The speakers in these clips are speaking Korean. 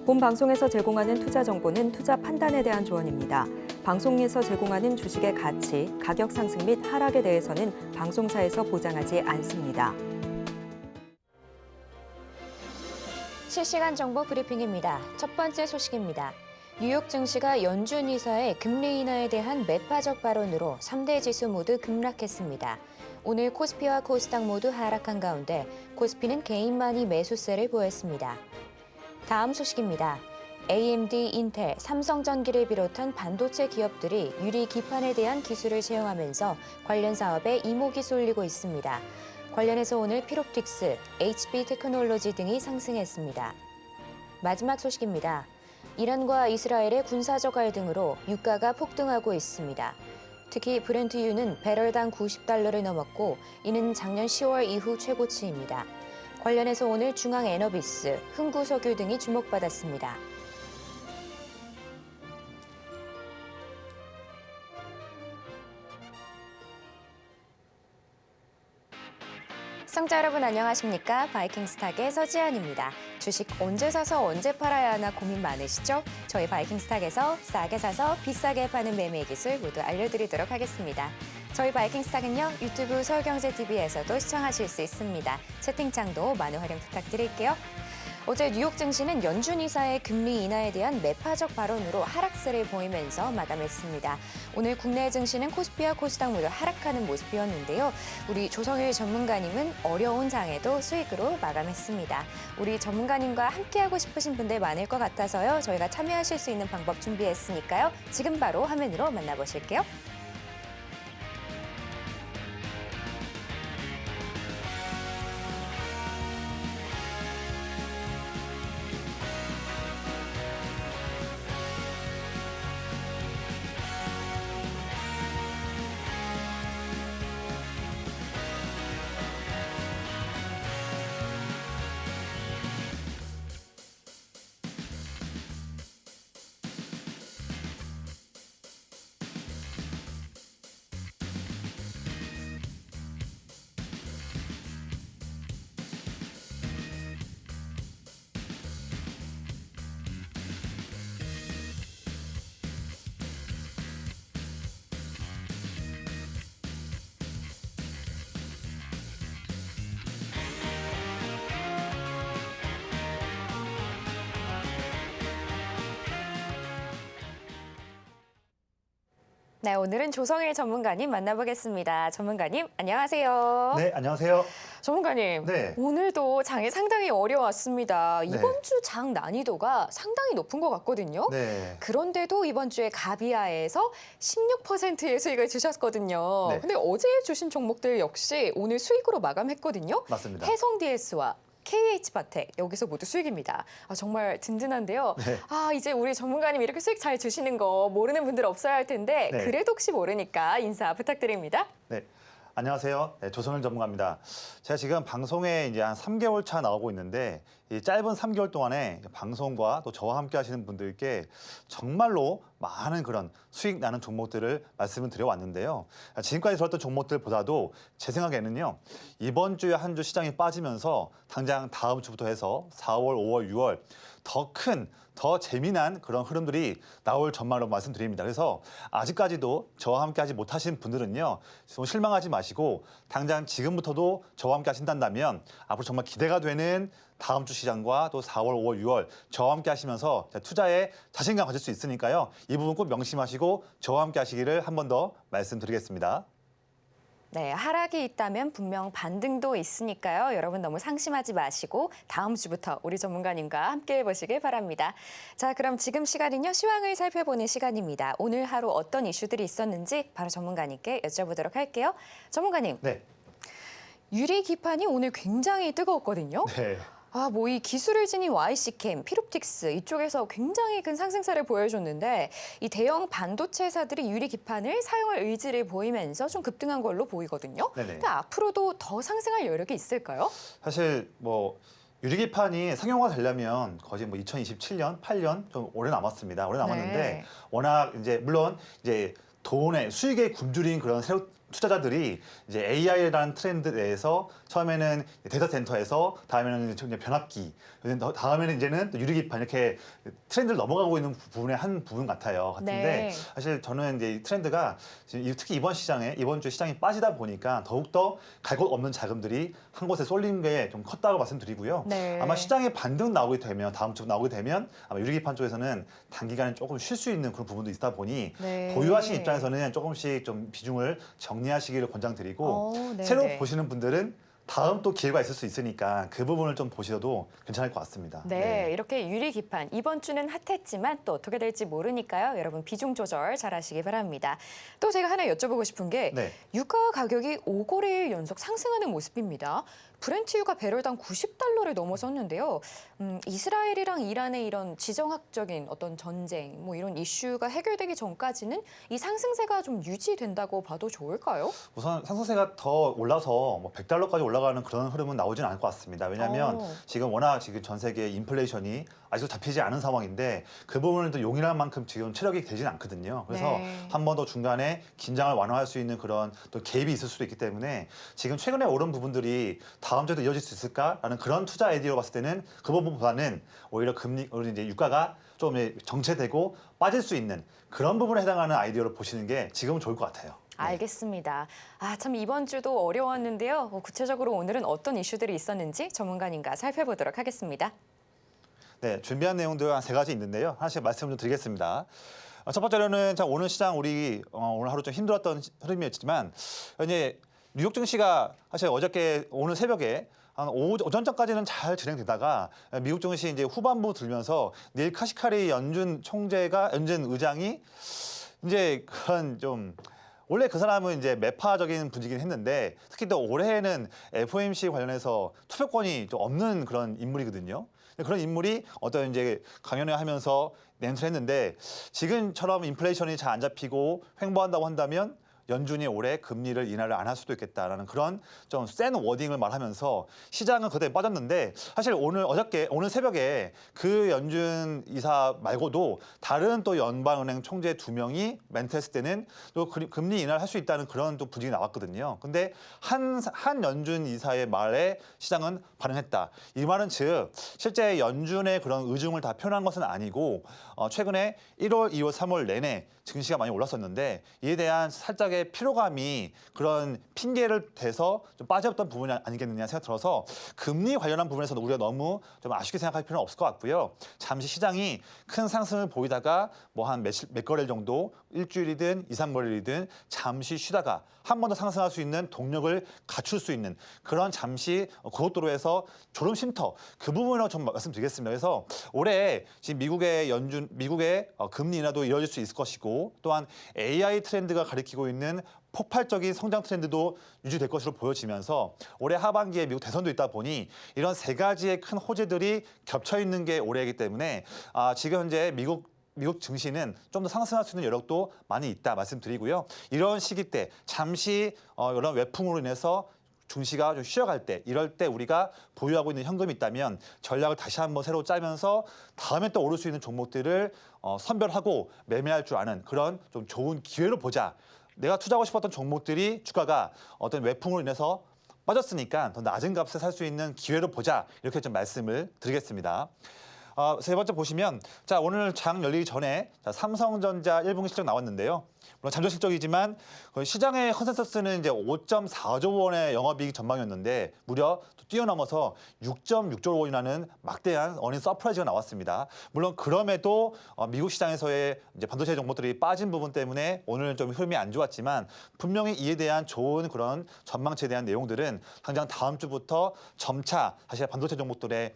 본 방송에서 제공하는 투자 정보는 투자 판단에 대한 조언입니다. 방송에서 제공하는 주식의 가치, 가격 상승 및 하락에 대해서는 방송사에서 보장하지 않습니다. 실시간 정보 브리핑입니다. 첫 번째 소식입니다. 뉴욕 증시가 연준 이사의 금리 인하에 대한 매파적 발언으로 3대 지수 모두 급락했습니다. 오늘 코스피와 코스닥 모두 하락한 가운데 코스피는 개인만이 매수세를 보였습니다. 다음 소식입니다. AMD, 인텔, 삼성전기를 비롯한 반도체 기업들이 유리 기판에 대한 기술을 채용하면서 관련 사업에 이목이 쏠리고 있습니다. 관련해서 오늘 피롭틱스, HP 테크놀로지 등이 상승했습니다. 마지막 소식입니다. 이란과 이스라엘의 군사적 갈등으로 유가가 폭등하고 있습니다. 특히 브렌트유는 배럴당 90달러를 넘었고 이는 작년 10월 이후 최고치입니다. 관련해서 오늘 중앙에너비스, 흥구석유 등이 주목받았습니다. 시청자 여러분 안녕하십니까? 바이킹스탁의 서지안입니다. 주식 언제 사서 언제 팔아야 하나 고민 많으시죠? 저희 바이킹스탁에서 싸게 사서 비싸게 파는 매매 기술 모두 알려드리도록 하겠습니다. 저희 바이킹스탁은요, 유튜브 서울경제TV에서도 시청하실 수 있습니다. 채팅창도 많은 활용 부탁드릴게요. 어제 뉴욕 증시는 연준 이사의 금리 인하에 대한 매파적 발언으로 하락세를 보이면서 마감했습니다. 오늘 국내 증시는 코스피와 코스닥 모두 하락하는 모습이었는데요. 우리 조성일 전문가님은 어려운 장에도 수익으로 마감했습니다. 우리 전문가님과 함께하고 싶으신 분들 많을 것 같아서요. 저희가 참여하실 수 있는 방법 준비했으니까요. 지금 바로 화면으로 만나보실게요. 네, 오늘은 조성일 전문가님 만나보겠습니다. 전문가님, 안녕하세요. 네, 안녕하세요. 전문가님, 네. 오늘도 장이 상당히 어려웠습니다. 네. 이번 주 장 난이도가 상당히 높은 것 같거든요. 네. 그런데도 이번 주에 가비아에서 16%의 수익을 주셨거든요. 네. 근데 어제 주신 종목들 역시 오늘 수익으로 마감했거든요. 맞습니다. 해성DS와 KH바텍 여기서 모두 수익입니다. 정말 든든한데요. 네. 이제 우리 전문가님 이렇게 수익 잘 주시는 거 모르는 분들 없어야 할 텐데 네. 그래도 혹시 모르니까 인사 부탁드립니다. 네. 안녕하세요. 네, 조성일 전문가입니다. 제가 지금 방송에 이제 한 3개월 차 나오고 있는데 이 짧은 3개월 동안에 방송과 또 저와 함께 하시는 분들께 정말로 많은 그런 수익 나는 종목들을 말씀을 드려왔는데요. 지금까지 들었던 종목들보다도 제 생각에는요. 이번 주에 한 주 시장이 빠지면서 당장 다음 주부터 해서 4월, 5월, 6월 더 큰, 더 재미난 그런 흐름들이 나올 전망으로 말씀드립니다. 그래서 아직까지도 저와 함께 하지 못하신 분들은요. 실망하지 마시고 당장 지금부터도 저와 함께 하신다면 앞으로 정말 기대가 되는 다음 주 시장과 또 4월, 5월, 6월 저와 함께 하시면서 투자에 자신감 가질 수 있으니까요. 이 부분 꼭 명심하시고 저와 함께 하시기를 한 번 더 말씀드리겠습니다. 네, 하락이 있다면 분명 반등도 있으니까요. 여러분 너무 상심하지 마시고 다음 주부터 우리 전문가님과 함께 해보시길 바랍니다. 자, 그럼 지금 시간은요. 시황을 살펴보는 시간입니다. 오늘 하루 어떤 이슈들이 있었는지 바로 전문가님께 여쭤보도록 할게요. 전문가님. 네. 유리 기판이 오늘 굉장히 뜨거웠거든요. 네. 뭐 이 기술을 지닌 YC캠, 피롭틱스 이쪽에서 굉장히 큰 상승세를 보여줬는데 이 대형 반도체사들이 유리 기판을 사용할 의지를 보이면서 좀 급등한 걸로 보이거든요. 네네. 근데 앞으로도 더 상승할 여력이 있을까요? 사실 뭐 유리기판이 상용화 되려면 거의 뭐 2027년, 8년 좀 오래 남았습니다. 오래 남았는데 네. 워낙 이제 물론 이제 돈의 수익의 굶주린 그런 투자자들이 이제 AI라는 트렌드 내에서 처음에는 데이터 센터에서 다음에는 이제 변압기, 다음에는 이제는 또 유리기판 이렇게 트렌드를 넘어가고 있는 부분의 한 부분 같은데 네. 사실 저는 이제 이 트렌드가 지금 특히 이번 주 시장이 빠지다 보니까 더욱더 갈 곳 없는 자금들이 한 곳에 쏠린 게 좀 컸다고 말씀드리고요. 네. 아마 시장에 반등 나오게 되면 다음 주 나오게 되면 아마 유리기판 쪽에서는 단기간에 조금 쉴 수 있는 그런 부분도 있다 보니 네. 보유하신 입장에서는 조금씩 좀 비중을 정리하시기를 권장드리고 네, 새로 네. 보시는 분들은 다음 또 기회가 있을 수 있으니까 그 부분을 좀 보셔도 괜찮을 것 같습니다. 네, 이렇게 유리기판 이번 주는 핫했지만 또 어떻게 될지 모르니까요. 여러분 비중 조절 잘 하시기 바랍니다. 또 제가 하나 여쭤보고 싶은 게 네. 유가 가격이 5거래일 연속 상승하는 모습입니다. 브렌트유가 배럴당 90달러를 넘어섰는데요. 이스라엘이랑 이란의 이런 지정학적인 어떤 전쟁, 뭐 이런 이슈가 해결되기 전까지는 이 상승세가 좀 유지된다고 봐도 좋을까요? 우선 상승세가 더 올라서 뭐 100달러까지 올라가는 그런 흐름은 나오진 않을 것 같습니다. 왜냐하면 지금 워낙 지금 전 세계 인플레이션이 아직도 잡히지 않은 상황인데 그 부분을 또 용인할 만큼 지금 체력이 되진 않거든요. 그래서 네. 한 번 더 중간에 긴장을 완화할 수 있는 그런 또 개입이 있을 수도 있기 때문에 지금 최근에 오른 부분들이 다음 주에도 이어질 수 있을까라는 그런 투자 아이디어로 봤을 때는 그 부분보다는 오히려 우리 이제 유가가 좀 정체되고 빠질 수 있는 그런 부분에 해당하는 아이디어를 보시는 게 지금은 좋을 것 같아요. 알겠습니다. 참 이번 주도 어려웠는데요. 구체적으로 오늘은 어떤 이슈들이 있었는지 전문가님과 살펴보도록 하겠습니다. 네, 준비한 내용들 한 3가지 있는데요. 하나씩 말씀 좀 드리겠습니다. 첫 번째로는 오늘 시장 우리 오늘 하루 좀 힘들었던 흐름이었지만 이제 뉴욕 증시가 사실 오늘 새벽에 한 오전까지는 잘 진행되다가 미국 증시 이제 후반부 들면서 닐 카시카리 연준 의장이 이제 그런 좀 원래 그 사람은 이제 매파적인 분위기긴 했는데 특히 또 올해는 FOMC 관련해서 투표권이 좀 없는 그런 인물이거든요. 그런 인물이 어떤 이제 강연을 하면서 멘트를 했는데 지금처럼 인플레이션이 잘 안 잡히고 횡보한다고 한다면 연준이 올해 금리를 인하를 안 할 수도 있겠다라는 그런 좀 센 워딩을 말하면서 시장은 그때 빠졌는데 사실 오늘 새벽에 그 연준 이사 말고도 다른 또 연방은행 총재 2명이 멘트했을 때는 또 금리 인하를 할 수 있다는 그런 또 분위기 나왔거든요. 근데 한 연준 이사의 말에 시장은 반응했다. 이 말은 즉 실제 연준의 그런 의중을 다 표현한 것은 아니고 최근에 1월, 2월, 3월 내내 증시가 많이 올랐었는데 이에 대한 살짝의 피로감이 그런 핑계를 대서 좀 빠졌던 부분이 아니겠느냐 생각 들어서 금리 관련한 부분에서는 우리가 너무 좀 아쉽게 생각할 필요는 없을 것 같고요. 잠시 시장이 큰 상승을 보이다가 뭐 한 몇 거래일 정도 일주일이든 2, 3거래일이든 잠시 쉬다가 한 번 더 상승할 수 있는 동력을 갖출 수 있는 그런 잠시 고속도로에서 졸음 쉼터 그 부분으로 좀 말씀드리겠습니다. 그래서 올해 지금 미국의 금리 인하도 이어질 수 있을 것이고 또한 AI 트렌드가 가리키고 있는 폭발적인 성장 트렌드도 유지될 것으로 보여지면서 올해 하반기에 미국 대선도 있다 보니 이런 3가지의 큰 호재들이 겹쳐 있는 게 올해이기 때문에 지금 현재 미국 증시는 좀 더 상승할 수 있는 여력도 많이 있다 말씀드리고요. 이런 시기 때 잠시 이런 외풍으로 인해서 증시가 좀 쉬어갈 때 이럴 때 우리가 보유하고 있는 현금이 있다면 전략을 다시 한번 새로 짜면서 다음에 또 오를 수 있는 종목들을 선별하고 매매할 줄 아는 그런 좀 좋은 기회로 보자. 내가 투자하고 싶었던 종목들이 주가가 어떤 외풍으로 인해서 빠졌으니까 더 낮은 값에 살 수 있는 기회로 보자. 이렇게 좀 말씀을 드리겠습니다. 3번째 보시면 오늘 장 열리기 전에 삼성전자 1분기 실적 나왔는데요. 물론 잠정 실적이지만 시장의 컨센서스는 이제 5.4조 원의 영업이익 전망이었는데 무려 뛰어넘어서 6.6조 원이라는 막대한 어닝 서프라이즈가 나왔습니다. 물론 그럼에도 미국 시장에서의 이제 반도체 종목들이 빠진 부분 때문에 오늘은 좀 흐름이 안 좋았지만 분명히 이에 대한 좋은 그런 전망치에 대한 내용들은 당장 다음 주부터 점차 사실 반도체 종목들의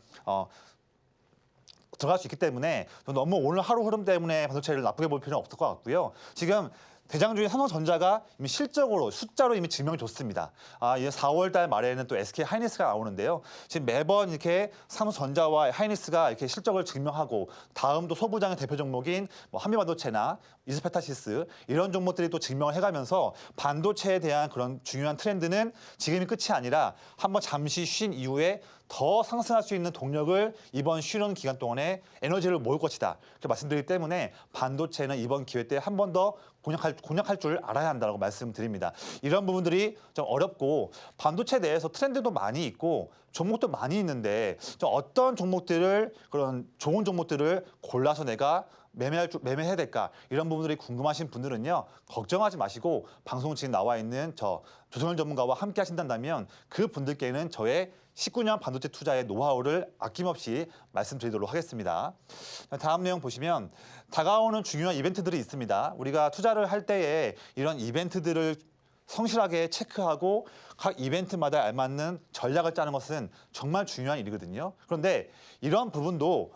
들어갈 수 있기 때문에 너무 오늘 하루 흐름 때문에 반도체를 나쁘게 볼 필요는 없을 것 같고요. 지금 대장주인 삼성전자가 이미 실적으로 숫자로 이미 증명이 좋습니다. 이제 4월 달 말에는 또 SK 하이닉스가 나오는데요. 지금 매번 이렇게 삼성전자와 하이닉스가 이렇게 실적을 증명하고 다음도 소부장의 대표 종목인 뭐 한미반도체나 이스페타시스 이런 종목들이 또 증명을 해가면서 반도체에 대한 그런 중요한 트렌드는 지금이 끝이 아니라 한번 잠시 쉰 이후에 더 상승할 수 있는 동력을 이번 쉬는 기간 동안에 에너지를 모을 것이다. 이렇게 말씀드리기 때문에 반도체는 이번 기회 때 한 번 더 공략할 줄 알아야 한다고 말씀드립니다. 이런 부분들이 좀 어렵고 반도체 내에서 트렌드도 많이 있고 종목도 많이 있는데 좀 어떤 종목들을 그런 좋은 종목들을 골라서 내가 매매해야 될까 이런 부분들이 궁금하신 분들은요 걱정하지 마시고 방송 지금 나와 있는 저 조성현 전문가와 함께 하신다면 그 분들께는 저의 19년 반도체 투자의 노하우를 아낌없이 말씀드리도록 하겠습니다. 다음 내용 보시면 다가오는 중요한 이벤트들이 있습니다. 우리가 투자를 할 때에 이런 이벤트들을 성실하게 체크하고 각 이벤트마다 알맞는 전략을 짜는 것은 정말 중요한 일이거든요. 그런데 이런 부분도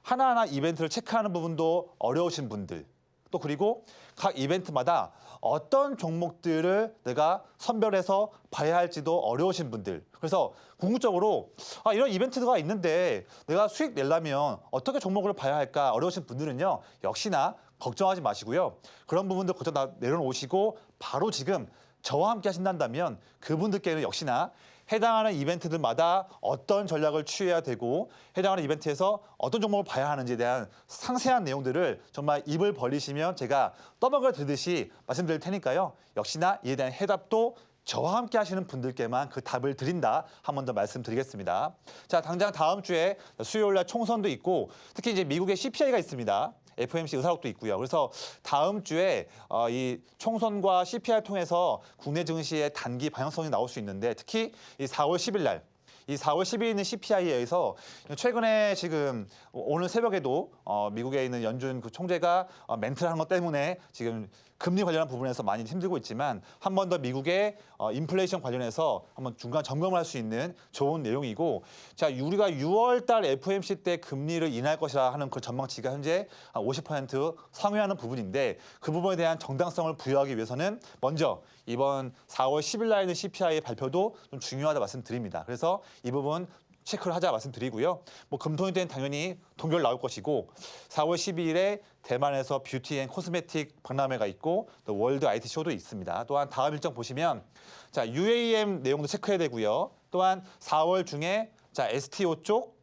하나하나 이벤트를 체크하는 부분도 어려우신 분들 또 그리고 각 이벤트마다 어떤 종목들을 내가 선별해서 봐야 할지도 어려우신 분들 그래서 궁극적으로 이런 이벤트가 있는데 내가 수익 내려면 어떻게 종목을 봐야 할까 어려우신 분들은요 역시나 걱정하지 마시고요. 그런 부분들 걱정 다 내려놓으시고 바로 지금 저와 함께 하신다면 그분들께는 역시나 해당하는 이벤트들마다 어떤 전략을 취해야 되고 해당하는 이벤트에서 어떤 종목을 봐야 하는지에 대한 상세한 내용들을 정말 입을 벌리시면 제가 떠먹여 드리듯이 말씀드릴 테니까요. 역시나 이에 대한 해답도 저와 함께 하시는 분들께만 그 답을 드린다. 한 번 더 말씀드리겠습니다. 자, 당장 다음 주에 수요일 날 총선도 있고 특히 이제 미국의 CPI가 있습니다. FOMC 의사록도 있고요. 그래서 다음 주에 이 총선과 CPI를 통해서 국내 증시의 단기 방향성이 나올 수 있는데 특히 이 4월 10일 날 이 4월 10일에 있는 CPI에 의해서 최근에 지금 오늘 새벽에도 미국에 있는 연준 그 총재가 멘트를 하는 것 때문에 지금 금리 관련한 부분에서 많이 힘들고 있지만 한 번 더 미국의 인플레이션 관련해서 한번 중간 점검을 할 수 있는 좋은 내용이고 자 우리가 6월 달 FOMC 때 금리를 인하할 것이라 하는 그 전망치가 현재 50% 상회하는 부분인데 그 부분에 대한 정당성을 부여하기 위해서는 먼저 이번 4월 10일 날 있는 CPI의 발표도 좀 중요하다 말씀드립니다. 그래서 이 부분 체크를 하자 말씀드리고요. 뭐 금토일 때는 당연히 동결 나올 것이고 4월 12일에 대만에서 뷰티 앤 코스메틱 박람회가 있고 또 월드 IT 쇼도 있습니다. 또한 다음 일정 보시면 자 UAM 내용도 체크해야 되고요. 또한 4월 중에 자 STO 쪽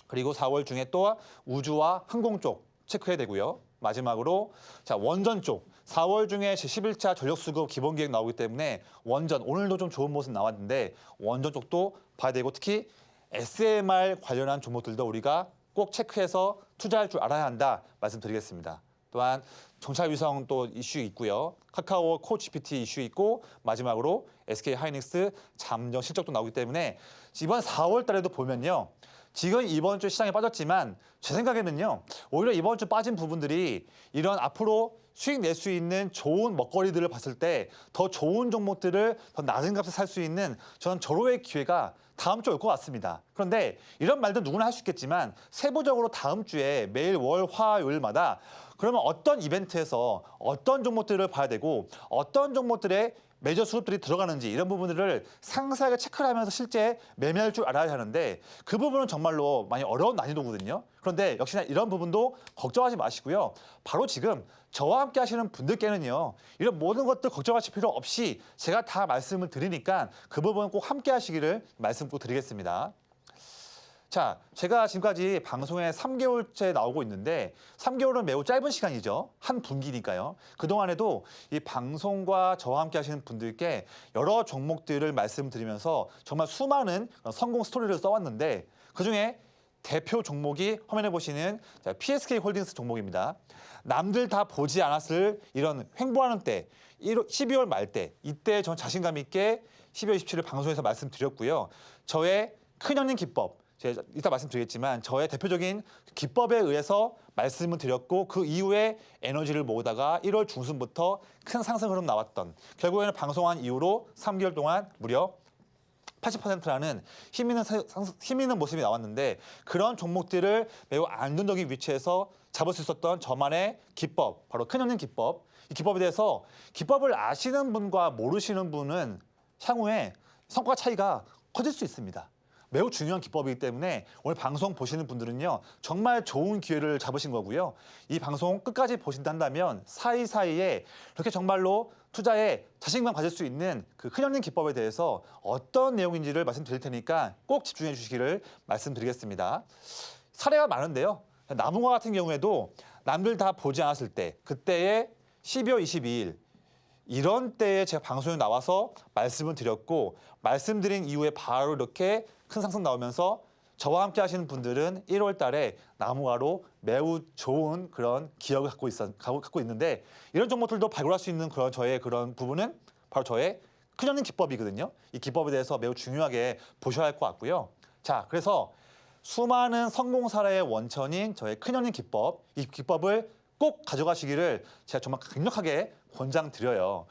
그리고 4월 중에 또 우주와 항공 쪽 체크해야 되고요. 마지막으로 자 원전 쪽 4월 중에 제11차 전력수급 기본계획 나오기 때문에 원전 오늘도 좀 좋은 모습 나왔는데 원전 쪽도 봐야 되고 특히 SMR 관련한 종목들도 우리가 꼭 체크해서 투자할 줄 알아야 한다 말씀드리겠습니다. 또한 정찰위성 또 이슈 있고요. 카카오 코 GPT 이슈 있고 마지막으로 SK 하이닉스 잠정 실적도 나오기 때문에 이번 4월 달에도 보면요. 지금 이번 주 시장에 빠졌지만 제 생각에는요. 오히려 이번 주 빠진 부분들이 이런 앞으로 수익 낼 수 있는 좋은 먹거리들을 봤을 때 더 좋은 종목들을 더 낮은 값에 살 수 있는 저는 절호의 기회가 다음 주에 올 것 같습니다. 그런데 이런 말도 누구나 할 수 있겠지만 세부적으로 다음 주에 매일 월, 화, 요일마다 그러면 어떤 이벤트에서 어떤 종목들을 봐야 되고 어떤 종목들의 매저 수급들이 들어가는지 이런 부분들을 상세하게 체크를 하면서 실제 매매할 줄 알아야 하는데 그 부분은 정말로 많이 어려운 난이도거든요. 그런데 역시나 이런 부분도 걱정하지 마시고요. 바로 지금 저와 함께 하시는 분들께는요. 이런 모든 것들 걱정하실 필요 없이 제가 다 말씀을 드리니까 그 부분 꼭 함께 하시기를 말씀 꼭 드리겠습니다. 자, 제가 지금까지 방송에 3개월째 나오고 있는데 3개월은 매우 짧은 시간이죠. 한 분기니까요. 그동안에도 이 방송과 저와 함께 하시는 분들께 여러 종목들을 말씀드리면서 정말 수많은 성공 스토리를 써왔는데 그중에 대표 종목이 화면에 보시는 PSK 홀딩스 종목입니다. 남들 다 보지 않았을 이런 횡보하는 때 12월 말 때 이때 전 자신감 있게 12월 27일 방송에서 말씀드렸고요. 저의 큰형님 기법 제가 이따 말씀드리겠지만 저의 대표적인 기법에 의해서 말씀을 드렸고 그 이후에 에너지를 모으다가 1월 중순부터 큰 상승 흐름 나왔던 결국에는 방송한 이후로 3개월 동안 무려 80%라는 힘 있는 모습이 나왔는데 그런 종목들을 매우 안정적인 위치에서 잡을 수 있었던 저만의 기법, 바로 큰형님 기법. 이 기법에 대해서 기법을 아시는 분과 모르시는 분은 향후에 성과 차이가 커질 수 있습니다. 매우 중요한 기법이기 때문에 오늘 방송 보시는 분들은요. 정말 좋은 기회를 잡으신 거고요. 이 방송 끝까지 보신다면 사이사이에 이렇게 정말로 투자에 자신감 가질 수 있는 그 큰형님 기법에 대해서 어떤 내용인지를 말씀드릴 테니까 꼭 집중해 주시기를 말씀드리겠습니다. 사례가 많은데요. 나무과 같은 경우에도 남들 다 보지 않았을 때, 그때의 12월 22일 이런 때에 제가 방송에 나와서 말씀을 드렸고 말씀드린 이후에 바로 이렇게 큰 상승 나오면서 저와 함께 하시는 분들은 1월 달에 나무화로 매우 좋은 그런 기억을 갖고 있는데 이런 종목들도 발굴할 수 있는 그런 저의 그런 부분은 바로 저의 큰형님 기법이거든요. 이 기법에 대해서 매우 중요하게 보셔야 할 것 같고요. 자, 그래서 수많은 성공 사례의 원천인 저의 큰형님 기법, 이 기법을 꼭 가져가시기를 제가 정말 강력하게 권장드려요.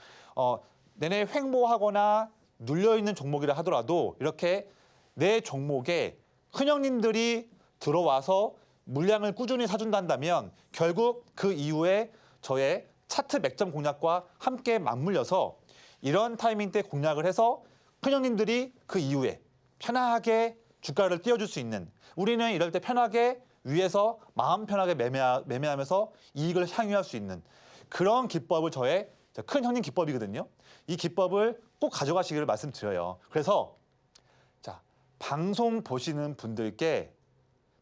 내내 횡보하거나 눌려있는 종목이라 하더라도 이렇게 내 종목에 큰형님들이 들어와서 물량을 꾸준히 사준다면 결국 그 이후에 저의 차트 맥점 공략과 함께 맞물려서 이런 타이밍 때 공략을 해서 큰형님들이 그 이후에 편하게 주가를 띄워줄 수 있는, 우리는 이럴 때 편하게 위에서 마음 편하게 매매하면서 이익을 향유할 수 있는 그런 기법을 저의 큰 형님 기법이거든요. 이 기법을 꼭 가져가시기를 말씀드려요. 그래서 자, 방송 보시는 분들께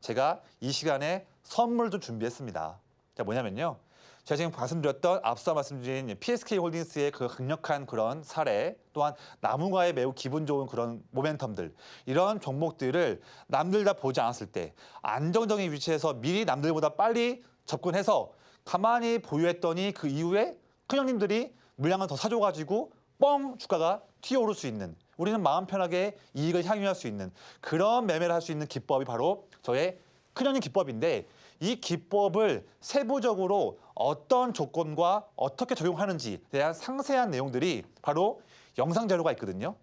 제가 이 시간에 선물도 준비했습니다. 자, 뭐냐면요. 제가 지금 말씀드렸던 앞서 말씀드린 PSK홀딩스의 그 강력한 그런 사례, 또한 나무가의 매우 기분 좋은 그런 모멘텀들, 이런 종목들을 남들 다 보지 않았을 때 안정적인 위치에서 미리 남들보다 빨리 접근해서 가만히 보유했더니 그 이후에 큰형님들이 물량을 더 사줘가지고 뻥 주가가 튀어오를 수 있는, 우리는 마음 편하게 이익을 향유할 수 있는 그런 매매를 할 수 있는 기법이 바로 저의 큰형님 기법인데, 이 기법을 세부적으로 어떤 조건과 어떻게 적용하는지에 대한 상세한 내용들이 바로 영상 자료가 있거든요.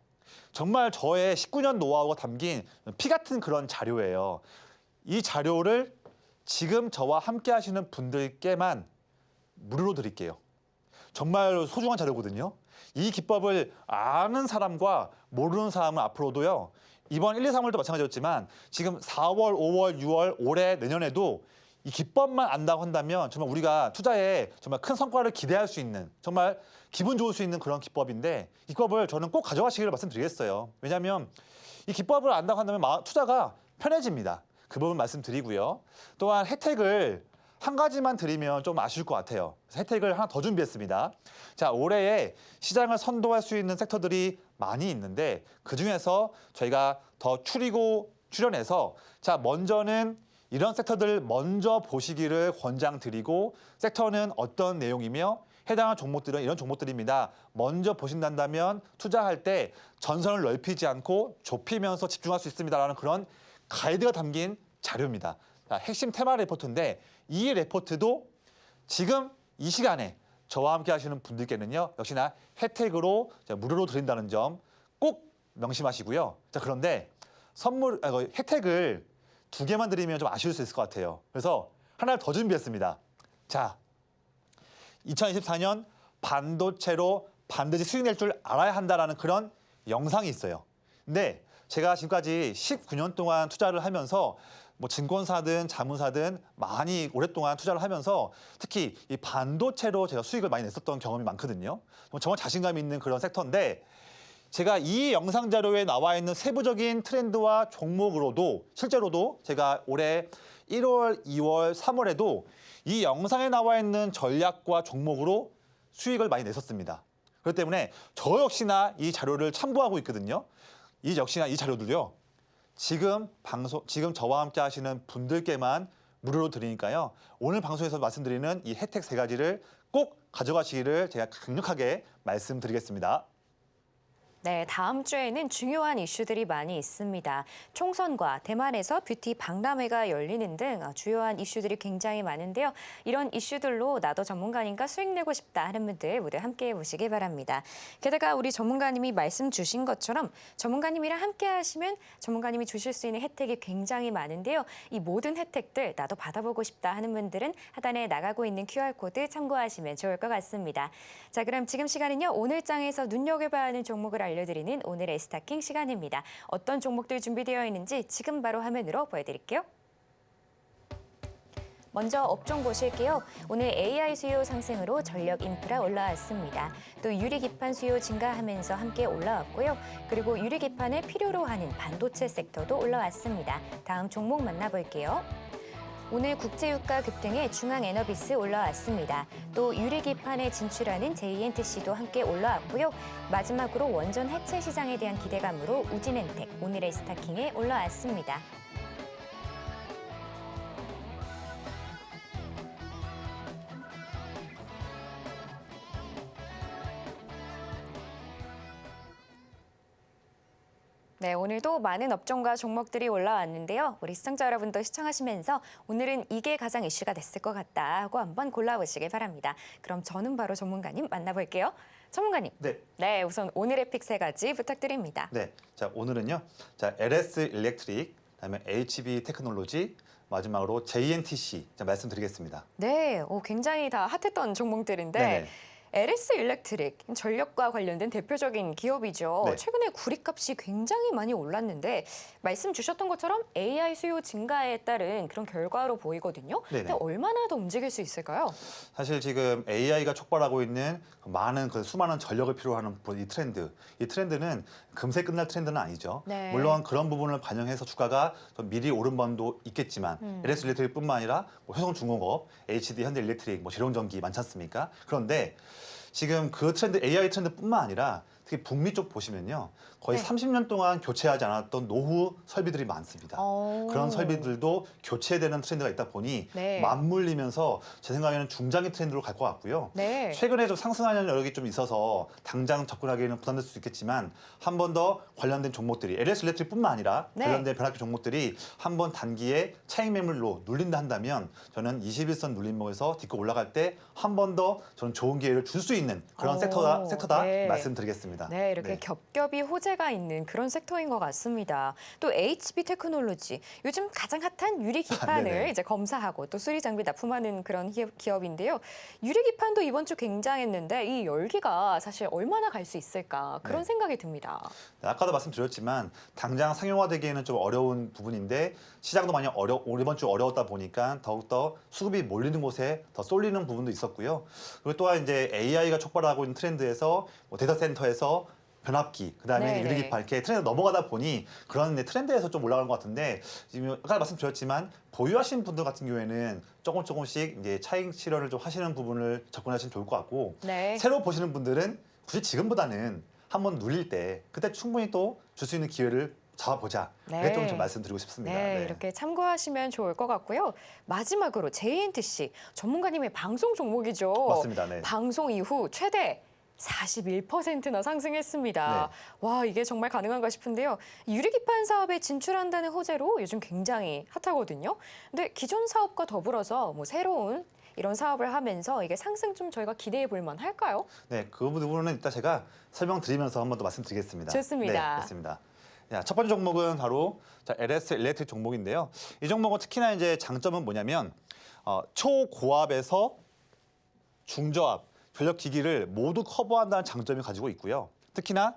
정말 저의 19년 노하우가 담긴 피 같은 그런 자료예요. 이 자료를 지금 저와 함께 하시는 분들께만 무료로 드릴게요. 정말 소중한 자료거든요. 이 기법을 아는 사람과 모르는 사람은 앞으로도요. 이번 1, 2, 3월도 마찬가지였지만 지금 4월, 5월, 6월, 올해, 내년에도 이 기법만 안다고 한다면 정말 우리가 투자에 정말 큰 성과를 기대할 수 있는, 정말 기분 좋을 수 있는 그런 기법인데, 이 기법을 저는 꼭 가져가시기를 말씀드리겠어요. 왜냐하면 이 기법을 안다고 한다면 투자가 편해집니다. 그 부분 말씀드리고요. 또한 혜택을 한 가지만 드리면 좀 아쉬울 것 같아요. 그래서 혜택을 하나 더 준비했습니다. 자, 올해에 시장을 선도할 수 있는 섹터들이 많이 있는데 그중에서 저희가 더 추려내서 자, 먼저는 이런 섹터들 먼저 보시기를 권장드리고, 섹터는 어떤 내용이며 해당하는 종목들은 이런 종목들입니다. 먼저 보신다면 투자할 때 전선을 넓히지 않고 좁히면서 집중할 수 있습니다라는 그런 가이드가 담긴 자료입니다. 자, 핵심 테마 레포트인데 이 레포트도 지금 이 시간에 저와 함께 하시는 분들께는요, 역시나 혜택으로 무료로 드린다는 점 꼭 명심하시고요. 자, 그런데 혜택을 2개만 드리면 좀 아쉬울 수 있을 것 같아요. 그래서 하나를 더 준비했습니다. 자, 2024년 반도체로 반드시 수익 낼 줄 알아야 한다라는 그런 영상이 있어요. 근데 제가 지금까지 19년 동안 투자를 하면서 뭐 증권사든 자문사든 많이 오랫동안 투자를 하면서 특히 이 반도체로 제가 수익을 많이 냈었던 경험이 많거든요. 정말 자신감 있는 그런 섹터인데, 제가 이 영상 자료에 나와 있는 세부적인 트렌드와 종목으로도 실제로도 제가 올해 1월, 2월, 3월에도 이 영상에 나와 있는 전략과 종목으로 수익을 많이 냈었습니다. 그렇기 때문에 저 역시나 이 자료를 참고하고 있거든요. 이 자료들요. 지금 저와 함께 하시는 분들께만 무료로 드리니까요. 오늘 방송에서 말씀드리는 이 혜택 3가지를 꼭 가져가시기를 제가 강력하게 말씀드리겠습니다. 네, 다음 주에는 중요한 이슈들이 많이 있습니다. 총선과 대만에서 뷰티 박람회가 열리는 등 주요한 이슈들이 굉장히 많은데요. 이런 이슈들로 나도 전문가님과 수익 내고 싶다 하는 분들 모두 함께해 보시기 바랍니다. 게다가 우리 전문가님이 말씀 주신 것처럼 전문가님이랑 함께 하시면 전문가님이 주실 수 있는 혜택이 굉장히 많은데요. 이 모든 혜택들 나도 받아보고 싶다 하는 분들은 하단에 나가고 있는 QR코드 참고하시면 좋을 것 같습니다. 자, 그럼 지금 시간은요. 오늘 장에서 눈여겨봐야 하는 종목을 알려드리는 오늘의 스타킹 시간입니다. 어떤 종목들 준비되어 있는지 지금 바로 화면으로 보여드릴게요. 먼저 업종 보실게요. 오늘 AI 수요 상승으로 전력 인프라 올라왔습니다. 또 유리기판 수요 증가하면서 함께 올라왔고요. 그리고 유리기판을 필요로 하는 반도체 섹터도 올라왔습니다. 다음 종목 만나볼게요. 오늘 국제유가 급등에 중앙에너비스 올라왔습니다. 또 유리기판에 진출하는 JNTC도 함께 올라왔고요. 마지막으로 원전 해체 시장에 대한 기대감으로 우진엔텍 오늘의 스타킹에 올라왔습니다. 네, 오늘도 많은 업종과 종목들이 올라왔는데요. 우리 시청자 여러분도 시청하시면서 오늘은 이게 가장 이슈가 됐을 것 같다 하고 한번 골라보시길 바랍니다. 그럼 저는 바로 전문가님 만나볼게요. 전문가님. 네, 우선 오늘의 픽 세 가지 부탁드립니다. 네, 자 오늘은요. 자 LS 일렉트릭, 그다음에 HB 테크놀로지, 마지막으로 JNTC 말씀드리겠습니다. 네, 굉장히 다 핫했던 종목들인데. 네네. LS 일렉트릭, 전력과 관련된 대표적인 기업이죠. 네. 최근에 구리값이 굉장히 많이 올랐는데 말씀 주셨던 것처럼 AI 수요 증가에 따른 그런 결과로 보이거든요. 네네. 근데 얼마나 더 움직일 수 있을까요? 사실 지금 AI가 촉발하고 있는 많은 수많은 전력을 필요로 하는 이 트렌드는 금세 끝날 트렌드는 아니죠. 네. 물론 그런 부분을 반영해서 주가가 좀 미리 오른 번도 있겠지만 LS 일렉트릭뿐만 아니라 효성중공업, HD 현대일렉트릭, 재룡전기 많지 않습니까? 그런데 지금 그 트렌드, AI 트렌드뿐만 아니라 특히 북미 쪽 보시면요. 거의 네. 30년 동안 교체하지 않았던 노후 설비들이 많습니다. 그런 설비들도 교체되는 트렌드가 있다 보니 네. 맞물리면서 제 생각에는 중장기 트렌드로 갈 것 같고요. 네. 최근에 좀 상승하는 여력이 좀 있어서 당장 접근하기에는 부담될 수 있겠지만 한 번 더 관련된 종목들이 LS 일렉트릭뿐만 아니라 네. 관련된 변압기 종목들이 한 번 단기에 차익 매물로 눌린다 한다면 저는 21선 눌림목에서 딛고 올라갈 때 한 번 더 저는 좋은 기회를 줄 수 있는 그런 섹터다 네. 말씀드리겠습니다. 네, 이렇게 네. 겹겹이 호재가 있는 그런 섹터인 것 같습니다. 또 HB 테크놀로지, 요즘 가장 핫한 유리기판을 네네. 이제 검사하고 또 수리 장비 납품하는 그런 기업인데요. 유리기판도 이번 주 굉장했는데 이 열기가 사실 얼마나 갈 수 있을까 그런 네. 생각이 듭니다. 네, 아까도 말씀드렸지만 당장 상용화되기에는 좀 어려운 부분인데 시장도 많이 이번 주 어려웠다 보니까 더욱더 수급이 몰리는 곳에 더 쏠리는 부분도 있었고요. 그리고 또한 이제 AI가 촉발하고 있는 트렌드에서 데이터 센터에서 변압기, 그다음에 네네. 유리기판 이렇게 트렌드 넘어가다 보니 그런 트렌드에서 좀 올라가는 것 같은데 지금 아까 말씀드렸지만 보유하시는 분들 같은 경우에는 조금씩 이제 차익 실현을 좀 하시는 부분을 접근하시면 좋을 것 같고 네. 새로 보시는 분들은 굳이 지금보다는 한번 눌릴 때 그때 충분히 또 줄 수 있는 기회를 잡아보자. 네. 그게 좀 말씀드리고 싶습니다. 네, 이렇게 참고하시면 좋을 것 같고요. 마지막으로 JNTC 전문가님의 방송 종목이죠. 맞습니다. 네. 방송 이후 최대 41%나 상승했습니다. 네. 와, 이게 정말 가능한가 싶은데요. 유리기판 사업에 진출한다는 호재로 요즘 굉장히 핫하거든요. 근데 기존 사업과 더불어서 새로운 이런 사업을 하면서 이게 상승 좀 저희가 기대해 볼 만할까요? 네, 그 부분은 이따 제가 설명드리면서 한 번 더 말씀드리겠습니다. 좋습니다. 네, 좋습니다. 자, 첫 번째 종목은 바로 LS 일렉트릭 종목인데요. 이 종목은 특히나 이제 장점은 뭐냐면 초고압에서 중저압 전력 기기를 모두 커버한다는 장점을 가지고 있고요. 특히나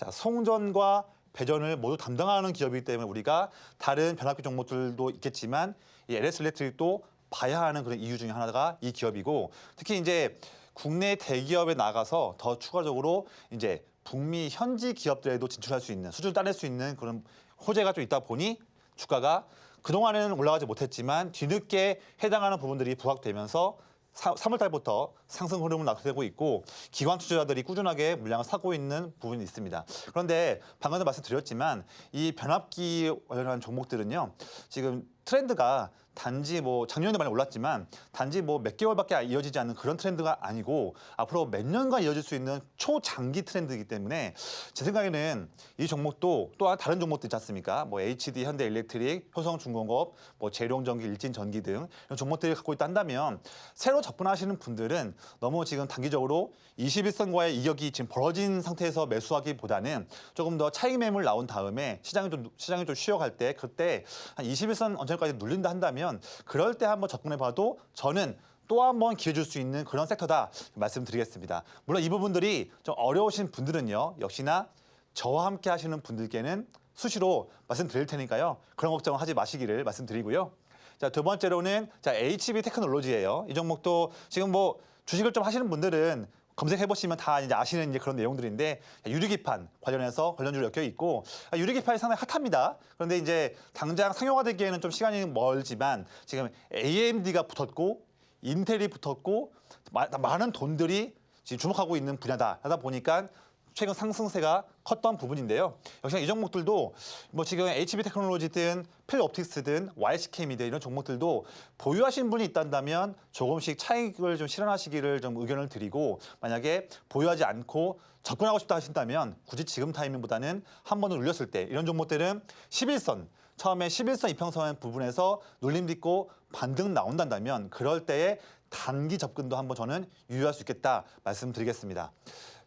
송전과 배전을 모두 담당하는 기업이기 때문에 우리가 다른 변압기 종목들도 있겠지만 이 LS 일렉트릭도 봐야 하는 그런 이유 중에 하나가 이 기업이고 특히 이제 국내 대기업에 나가서 더 추가적으로 이제 북미 현지 기업들에도 진출할 수 있는 수주를 따낼 수 있는 그런 호재가 좀 있다 보니 주가가 그동안에는 올라가지 못했지만 뒤늦게 해당하는 부분들이 부각되면서 3월 달부터 상승 흐름을 나타내고 있고 기관 투자자들이 꾸준하게 물량을 사고 있는 부분이 있습니다. 그런데 방금도 말씀드렸지만 이 변압기 관련한 종목들은요. 지금 트렌드가 단지 작년에 많이 올랐지만 단지 몇 개월밖에 이어지지 않는 그런 트렌드가 아니고 앞으로 몇 년간 이어질 수 있는 초장기 트렌드이기 때문에 제 생각에는 이 종목도 또한 다른 종목들 있지 않습니까? HD 현대일렉트릭, 효성중공업, 재룡전기, 일진전기 등 이런 종목들을 갖고 있다 한다면 새로 접근하시는 분들은 너무 지금 단기적으로 21선과의 이격이 지금 벌어진 상태에서 매수하기보다는 조금 더 차익 매물 나온 다음에 시장이 좀 쉬어갈 때 그때 한 21선 언저리까지 눌린다 한다면 그럴 때 한번 접근해봐도 저는 또 한 번 기회 줄 수 있는 그런 섹터다 말씀드리겠습니다. 물론 이 부분들이 좀 어려우신 분들은요. 역시나 저와 함께 하시는 분들께는 수시로 말씀드릴 테니까요. 그런 걱정을 하지 마시기를 말씀드리고요. 자, 두 번째로는 자, HB 테크놀로지예요. 이 종목도 지금 뭐 주식을 좀 하시는 분들은 검색해 보시면 다 이제 아시는 이제 그런 내용들인데 유리기판 관련해서 관련주로 엮여 있고 유리기판이 상당히 핫합니다. 그런데 이제 당장 상용화되기에는 좀 시간이 멀지만 지금 AMD가 붙었고 인텔이 붙었고 많은 돈들이 지금 주목하고 있는 분야다. 하다 보니까 최근 상승세가 컸던 부분인데요. 역시나 이 종목들도 뭐 지금 HB 테크놀로지든 필옵틱스든 YSK미드 이런 종목들도 보유하시는 분이 있다면 조금씩 차익을 좀 실현하시기를 좀 의견을 드리고 만약에 보유하지 않고 접근하고 싶다 하신다면 굳이 지금 타이밍보다는 한 번을 눌렸을 때 이런 종목들은 11선 처음에 11선 이평선 부분에서 눌림 딛고 반등 나온다면 그럴 때에 단기 접근도 한번 저는 유의할 수 있겠다 말씀드리겠습니다.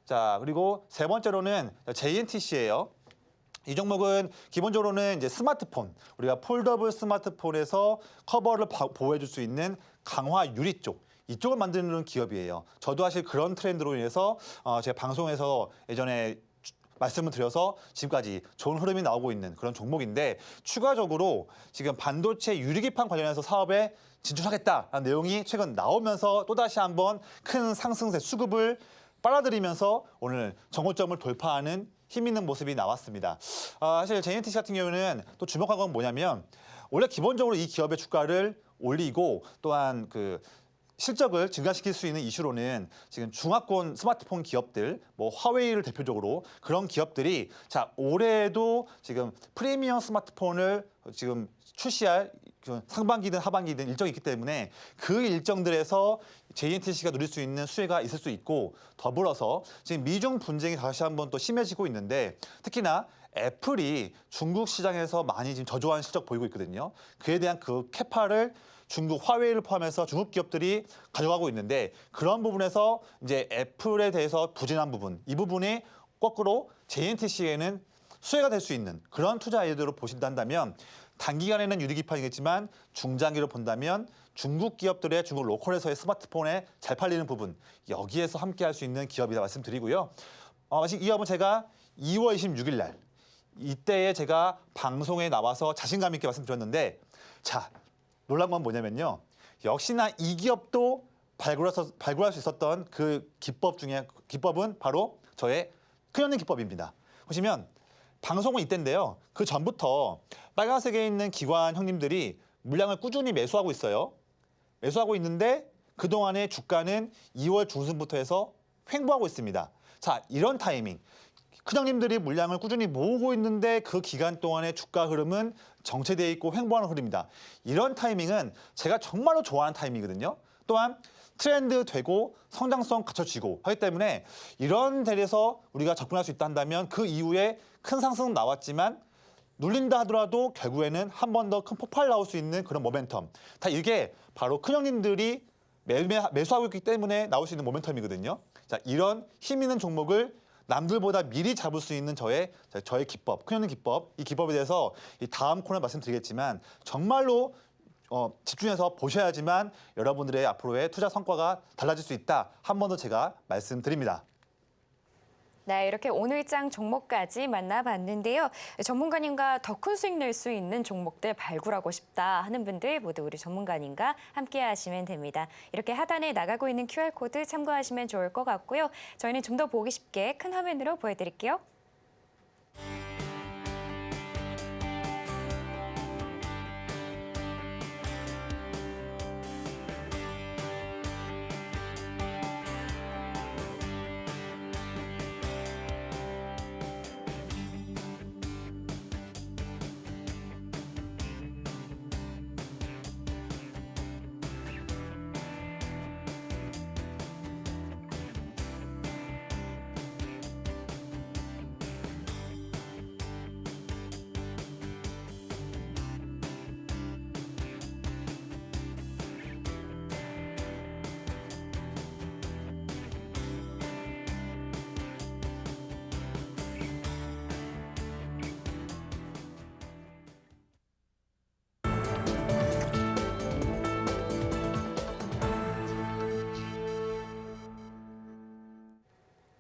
자, 그리고 세 번째로는 JNTC예요. 이 종목은 기본적으로는 이제 스마트폰, 우리가 폴더블 스마트폰에서 커버를 보호해 줄 수 있는 강화 유리 쪽, 이쪽을 만드는 기업이에요. 저도 사실 그런 트렌드로 인해서 제가 방송에서 예전에 말씀을 드려서 지금까지 좋은 흐름이 나오고 있는 그런 종목인데 추가적으로 지금 반도체 유리기판 관련해서 사업에 진출하겠다는 내용이 최근 나오면서 또다시 한번 큰 상승세 수급을 빨아들이면서 오늘 정고점을 돌파하는 힘 있는 모습이 나왔습니다. 사실 JNTC 같은 경우는 또 주목한 건 뭐냐면 원래 기본적으로 이 기업의 주가를 올리고 또한 그 실적을 증가시킬 수 있는 이슈로는 지금 중화권 스마트폰 기업들, 뭐 화웨이를 대표적으로 그런 기업들이 자 올해도 지금 프리미엄 스마트폰을 지금 출시할 상반기든 하반기든 일정이 있기 때문에 그 일정들에서 JNTC가 누릴 수 있는 수혜가 있을 수 있고 더불어서 지금 미중 분쟁이 다시 한번 또 심해지고 있는데 특히나 애플이 중국 시장에서 많이 지금 저조한 실적 보이고 있거든요. 그에 대한 그 캐파를 중국 화웨이를 포함해서 중국 기업들이 가져가고 있는데 그런 부분에서 이제 애플에 대해서 부진한 부분, 이 부분이 거꾸로 JNTC에는 수혜가 될 수 있는 그런 투자 아이디어로 보신다면 단기간에는 유리기판이겠지만 중장기로 본다면 중국 기업들의 중국 로컬에서의 스마트폰에 잘 팔리는 부분 여기에서 함께 할 수 있는 기업이다 말씀드리고요. 이 기업은 제가 2월 26일 날 이때에 제가 방송에 나와서 자신감 있게 말씀드렸는데 자 놀란 건 뭐냐면요. 역시나 이 기업도 발굴할 수 있었던 그 기법은 바로 저의 큰형님 기법입니다. 보시면 방송은 이때인데요. 그 전부터 빨간색에 있는 기관 형님들이 물량을 꾸준히 매수하고 있어요. 매수하고 있는데 그동안의 주가는 2월 중순부터 해서 횡보하고 있습니다. 자, 이런 타이밍. 큰형님들이 물량을 꾸준히 모으고 있는데 그 기간 동안의 주가 흐름은 정체되어 있고 횡보하는 흐름입니다. 이런 타이밍은 제가 정말로 좋아하는 타이밍이거든요. 또한 트렌드 되고 성장성 갖춰지고 하기 때문에 이런 대에서 우리가 접근할 수 있다 한다면 그 이후에 큰 상승은 나왔지만 눌린다 하더라도 결국에는 한 번 더 큰 폭발 나올 수 있는 그런 모멘텀. 다 이게 바로 큰형님들이 매수하고 있기 때문에 나올 수 있는 모멘텀이거든요. 자, 이런 힘 있는 종목을 남들보다 미리 잡을 수 있는 저의 기법, 큰형님 기법, 이 기법에 대해서 이 다음 코너에 말씀드리겠지만 정말로 집중해서 보셔야지만 여러분들의 앞으로의 투자 성과가 달라질 수 있다. 한 번 더 제가 말씀드립니다. 네, 이렇게 오늘장 종목까지 만나봤는데요. 전문가님과 더 큰 수익 낼 수 있는 종목들 발굴하고 싶다 하는 분들 모두 우리 전문가님과 함께 하시면 됩니다. 이렇게 하단에 나가고 있는 QR코드 참고하시면 좋을 것 같고요. 저희는 좀 더 보기 쉽게 큰 화면으로 보여드릴게요.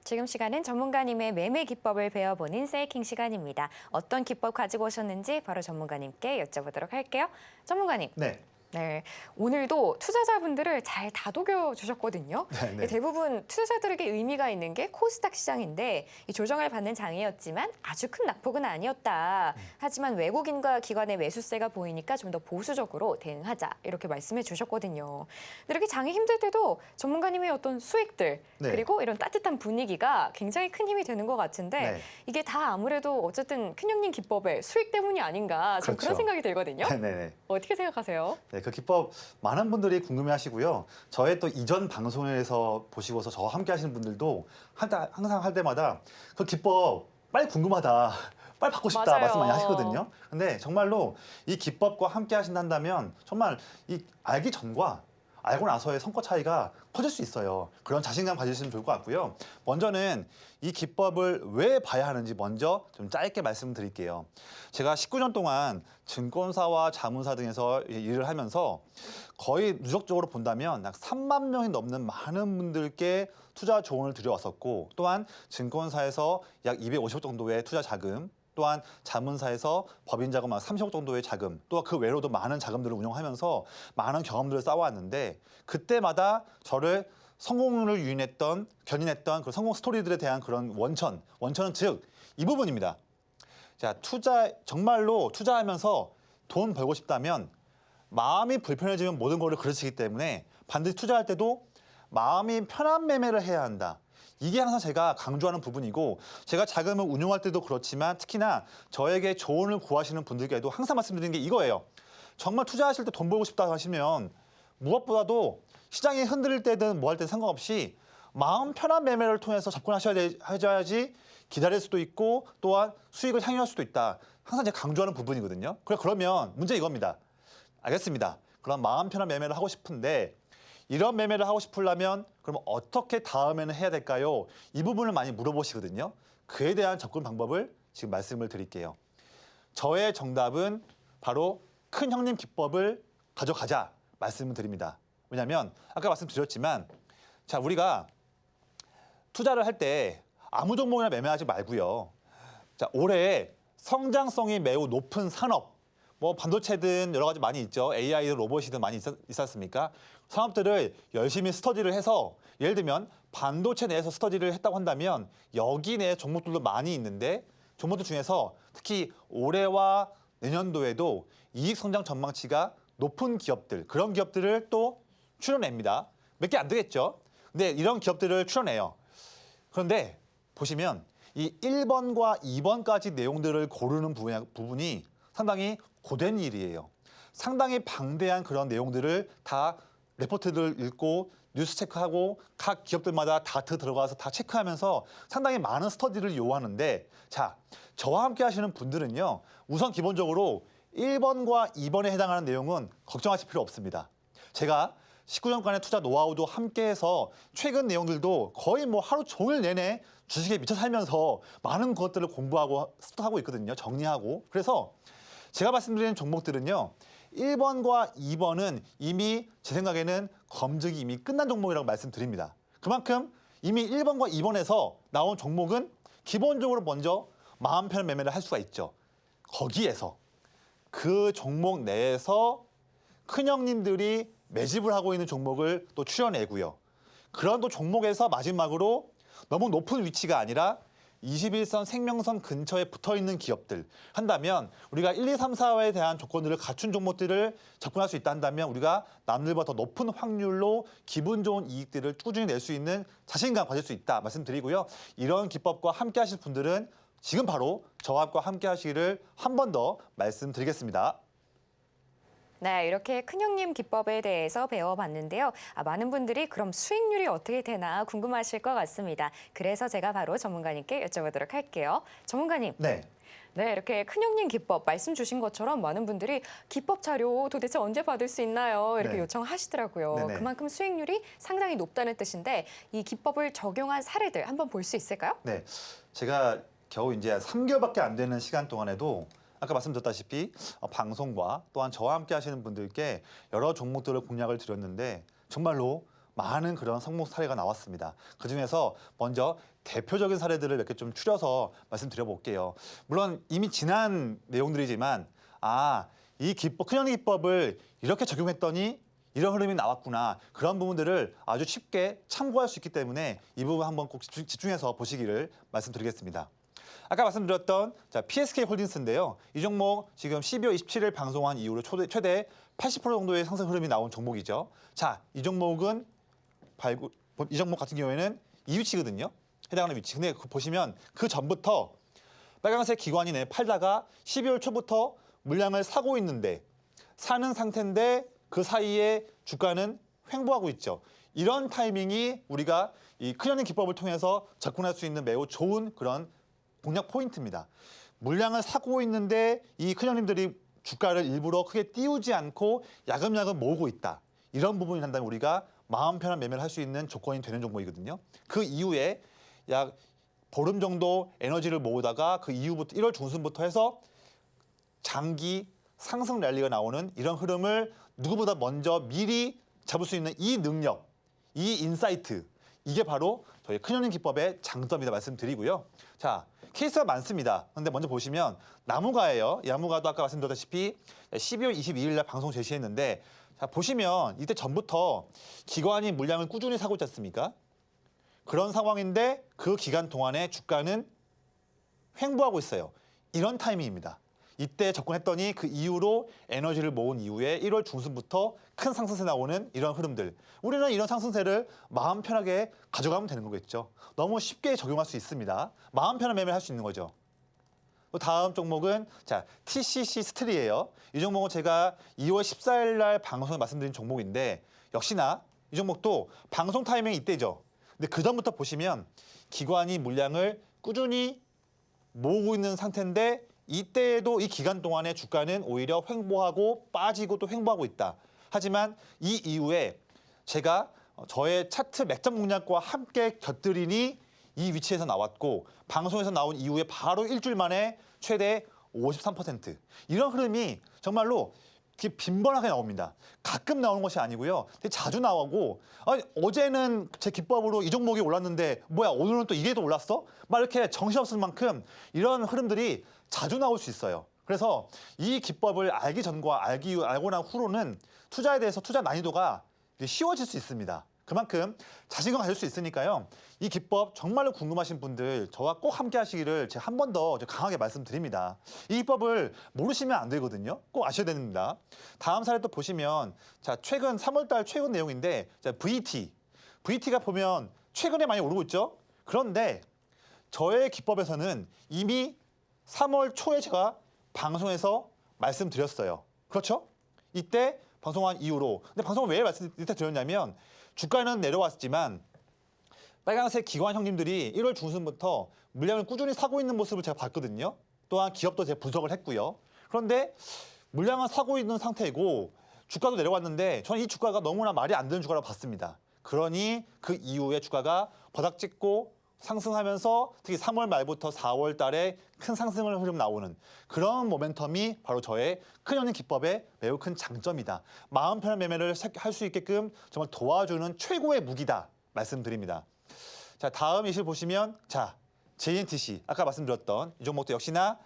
지금 시간은 전문가님의 매매 기법을 배워보는 세이킹 시간입니다. 어떤 기법 가지고 오셨는지 바로 전문가님께 여쭤보도록 할게요. 전문가님, 네. 네, 오늘도 투자자분들을 잘 다독여 주셨거든요. 네. 대부분 투자자들에게 의미가 있는 게 코스닥 시장인데 이 조정을 받는 장이었지만 아주 큰 낙폭은 아니었다. 하지만 외국인과 기관의 매수세가 보이니까 좀 더 보수적으로 대응하자 이렇게 말씀해 주셨거든요. 근데 이렇게 장이 힘들 때도 전문가님의 어떤 수익들 네. 그리고 이런 따뜻한 분위기가 굉장히 큰 힘이 되는 것 같은데 네. 이게 다 아무래도 어쨌든 큰형님 기법의 수익 때문이 아닌가 좀 그렇죠. 그런 생각이 들거든요. 네네. 어떻게 생각하세요? 네, 그 기법 많은 분들이 궁금해하시고요. 저의 또 이전 방송에서 보시고서 저와 함께 하시는 분들도 항상 할 때마다 그 기법 빨리 궁금하다. 빨리 받고 싶다 맞아요. 말씀 많이 하시거든요. 근데 정말로 이 기법과 함께 하신다면 정말 이 알기 전과 알고 나서의 성과 차이가 커질 수 있어요. 그런 자신감 가지시면 좋을 것 같고요. 먼저는 이 기법을 왜 봐야 하는지 먼저 좀 짧게 말씀드릴게요. 제가 19년 동안 증권사와 자문사 등에서 일을 하면서 거의 누적적으로 본다면 약 3만 명이 넘는 많은 분들께 투자 조언을 드려왔었고, 또한 증권사에서 약 250억 정도의 투자 자금, 또한 자문사에서 법인 자금 한 30억 정도의 자금, 또 그 외로도 많은 자금들을 운영하면서 많은 경험들을 쌓아왔는데, 그때마다 저를 성공을 견인했던 그 성공 스토리들에 대한 그런 원천은 즉 이 부분입니다. 자, 정말로 투자하면서 돈 벌고 싶다면 마음이 불편해지면 모든 거를 그르치기 때문에 반드시 투자할 때도 마음이 편한 매매를 해야 한다. 이게 항상 제가 강조하는 부분이고, 제가 자금을 운용할 때도 그렇지만 특히나 저에게 조언을 구하시는 분들께도 항상 말씀드리는 게 이거예요. 정말 투자하실 때 돈 벌고 싶다 하시면 무엇보다도 시장이 흔들릴 때든 뭐 할 때든 상관없이 마음 편한 매매를 통해서 접근하셔야지 기다릴 수도 있고 또한 수익을 향유할 수도 있다. 항상 제가 강조하는 부분이거든요. 그러면 문제 이겁니다. 알겠습니다. 그럼 마음 편한 매매를 하고 싶은데 이런 매매를 하고 싶으려면 그럼 어떻게 다음에는 해야 될까요? 이 부분을 많이 물어보시거든요. 그에 대한 접근 방법을 지금 말씀을 드릴게요. 저의 정답은 바로 큰 형님 기법을 가져가자 말씀을 드립니다. 왜냐하면 아까 말씀드렸지만 자, 우리가 투자를 할 때 아무 종목이나 매매하지 말고요. 자, 올해 성장성이 매우 높은 산업, 뭐 반도체든 여러 가지 많이 있죠. AI든 로봇이든 많이 있었습니까? 산업들을 열심히 스터디를 해서 예를 들면 반도체 내에서 스터디를 했다고 한다면 여기 내 종목들도 많이 있는데 종목들 중에서 특히 올해와 내년도에도 이익 성장 전망치가 높은 기업들, 그런 기업들을 또 추려냅니다. 몇 개 안 되겠죠? 근데 이런 기업들을 추려내요. 그런데 보시면 이 1번과 2번까지 내용들을 고르는 부분이 상당히 고된 일이에요. 상당히 방대한 그런 내용들을 다 레포트를 읽고 뉴스 체크하고 각 기업들마다 다트 들어가서 다 체크하면서 상당히 많은 스터디를 요하는데, 자, 저와 함께 하시는 분들은요. 우선 기본적으로 1번과 2번에 해당하는 내용은 걱정하실 필요 없습니다. 제가 19년간의 투자 노하우도 함께해서 최근 내용들도 거의 뭐 하루 종일 내내 주식에 미쳐 살면서 많은 것들을 공부하고 스터디하고 있거든요. 정리하고. 그래서 제가 말씀드리는 종목들은요. 1번과 2번은 이미 제 생각에는 검증이 이미 끝난 종목이라고 말씀드립니다. 그만큼 이미 1번과 2번에서 나온 종목은 기본적으로 먼저 마음 편한 매매를 할 수가 있죠. 거기에서 그 종목 내에서 큰형님들이 매집을 하고 있는 종목을 또 추려내고요. 그런 또 종목에서 마지막으로 너무 높은 위치가 아니라 21선 생명선 근처에 붙어있는 기업들 한다면 우리가 1, 2, 3, 4에 대한 조건들을 갖춘 종목들을 접근할 수 있다 한다면 우리가 남들보다 더 높은 확률로 기분 좋은 이익들을 꾸준히 낼 수 있는 자신감 가질 수 있다 말씀드리고요. 이런 기법과 함께 하실 분들은 지금 바로 저와 함께 하시기를 한 번 더 말씀드리겠습니다. 네, 이렇게 큰형님 기법에 대해서 배워봤는데요. 많은 분들이 그럼 수익률이 어떻게 되나 궁금하실 것 같습니다. 그래서 제가 바로 전문가님께 여쭤보도록 할게요. 전문가님. 네. 네, 이렇게 큰형님 기법 말씀 주신 것처럼 많은 분들이 기법 자료 도대체 언제 받을 수 있나요? 이렇게 네. 요청하시더라고요. 네네. 그만큼 수익률이 상당히 높다는 뜻인데 이 기법을 적용한 사례들 한번 볼 수 있을까요? 네. 제가 겨우 이제 3개월밖에 안 되는 시간 동안에도 아까 말씀드렸다시피 방송과 또한 저와 함께 하시는 분들께 여러 종목들을 공략을 드렸는데 정말로 많은 그런 성공 사례가 나왔습니다. 그중에서 먼저 대표적인 사례들을 몇 개 좀 추려서 말씀드려볼게요. 물론 이미 지난 내용들이지만 이 큰형님 기법을 이렇게 적용했더니 이런 흐름이 나왔구나. 그런 부분들을 아주 쉽게 참고할 수 있기 때문에 이 부분 한번 꼭 집중해서 보시기를 말씀드리겠습니다. 아까 말씀드렸던 PSK 홀딩스인데요. 이 종목 지금 12월 27일 방송한 이후로 최대 80% 정도의 상승 흐름이 나온 종목이죠. 자, 이 종목 같은 경우에는 이 위치거든요. 해당하는 위치. 근데 보시면 그 전부터 빨간색 기관이 팔다가 12월 초부터 물량을 사고 있는데 사는 상태인데 그 사이에 주가는 횡보하고 있죠. 이런 타이밍이 우리가 이 큰형님 기법을 통해서 접근할 수 있는 매우 좋은 그런 공략 포인트입니다. 물량을 사고 있는데 이 큰형님들이 주가를 일부러 크게 띄우지 않고 야금야금 모으고 있다. 이런 부분이 한다면 우리가 마음 편한 매매를 할 수 있는 조건이 되는 종목이거든요. 그 이후에 약 보름 정도 에너지를 모으다가 그 이후부터 1월 중순부터 해서 장기 상승 랠리가 나오는 이런 흐름을 누구보다 먼저 미리 잡을 수 있는 이 능력, 이 인사이트, 이게 바로 저희 큰형님 기법의 장점이다 말씀드리고요. 자, 케이스가 많습니다. 그런데 먼저 보시면 나무가예요. 이 나무가도 아까 말씀드렸다시피 12월 22일 날 방송 제시했는데 자, 보시면 이때 전부터 기관이 물량을 꾸준히 사고 있지 않습니까? 그런 상황인데 그 기간 동안에 주가는 횡보하고 있어요. 이런 타이밍입니다. 이때 접근했더니 그 이후로 에너지를 모은 이후에 1월 중순부터 큰 상승세 나오는 이런 흐름들. 우리는 이런 상승세를 마음 편하게 가져가면 되는 거겠죠. 너무 쉽게 적용할 수 있습니다. 마음 편한 매매를 할 수 있는 거죠. 또 다음 종목은 TCC 스틸이에요. 이 종목은 제가 2월 14일 날 방송에 말씀드린 종목인데 역시나 이 종목도 방송 타이밍이 이때죠. 근데 그 전부터 보시면 기관이 물량을 꾸준히 모으고 있는 상태인데 이때에도 이 기간 동안에 주가는 오히려 횡보하고 빠지고 또 횡보하고 있다. 하지만 이 이후에 제가 저의 차트 맥점 공략과 함께 곁들이니 이 위치에서 나왔고 방송에서 나온 이후에 바로 일주일 만에 최대 53%. 이런 흐름이 정말로 빈번하게 나옵니다. 가끔 나오는 것이 아니고요. 되게 자주 나오고 어제는 제 기법으로 이 종목이 올랐는데 뭐야 오늘은 또 이게 더 올랐어? 막 이렇게 정신없을 만큼 이런 흐름들이 자주 나올 수 있어요. 그래서 이 기법을 알기 전과 알고 난 후로는 투자에 대해서 투자 난이도가 쉬워질 수 있습니다. 그만큼 자신감 가질 수 있으니까요. 이 기법 정말로 궁금하신 분들 저와 꼭 함께 하시기를 제가 한 번 더 강하게 말씀드립니다. 이 기법을 모르시면 안 되거든요. 꼭 아셔야 됩니다. 다음 사례 또 보시면 최근 3월달 최근 내용인데 VT가 보면 최근에 많이 오르고 있죠. 그런데 저의 기법에서는 이미 3월 초에 제가 방송에서 말씀드렸어요. 그렇죠? 이때 방송한 이후로. 근데 방송을 왜 말씀드렸냐면 주가는 내려왔지만 빨간색 기관 형님들이 1월 중순부터 물량을 꾸준히 사고 있는 모습을 제가 봤거든요. 또한 기업도 제가 분석을 했고요. 그런데 물량을 사고 있는 상태이고 주가도 내려왔는데 저는 이 주가가 너무나 말이 안 되는 주가라고 봤습니다. 그러니 그 이후에 주가가 바닥 찍고 상승하면서 특히 3월 말부터 4월 달에 큰 상승을 흐름 나오는 그런 모멘텀이 바로 저의 큰형님 기법의 매우 큰 장점이다. 마음 편한 매매를 할 수 있게끔 정말 도와주는 최고의 무기다 말씀드립니다. 자, 다음 이실 보시면 JNTC 아까 말씀드렸던 이 종목도 역시나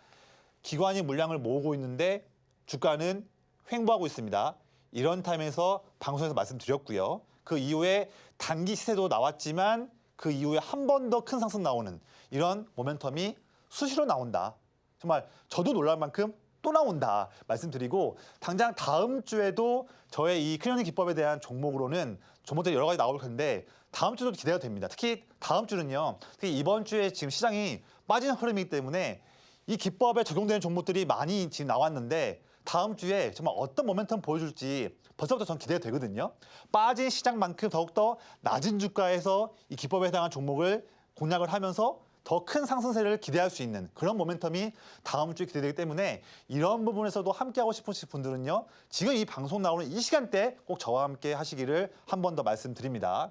기관이 물량을 모으고 있는데 주가는 횡보하고 있습니다. 이런 타임에서 방송에서 말씀드렸고요. 그 이후에 단기 시세도 나왔지만 그 이후에 한 번 더 큰 상승 나오는 이런 모멘텀이 수시로 나온다. 정말 저도 놀랄 만큼 또 나온다 말씀드리고 당장 다음 주에도 저의 이 큰형님 기법에 대한 종목으로는 종목들이 여러 가지 나올 텐데 다음 주도 기대가 됩니다. 특히 다음 주는요. 특히 이번 주에 지금 시장이 빠지는 흐름이기 때문에 이 기법에 적용되는 종목들이 많이 지금 나왔는데 다음 주에 정말 어떤 모멘텀 보여줄지 벌써부터 전 기대가 되거든요. 빠진 시장만큼 더욱더 낮은 주가에서 이 기법에 해당한 종목을 공략을 하면서 더 큰 상승세를 기대할 수 있는 그런 모멘텀이 다음 주에 기대되기 때문에 이런 부분에서도 함께하고 싶으신 분들은요. 지금 이 방송 나오는 이 시간대 꼭 저와 함께 하시기를 한 번 더 말씀드립니다.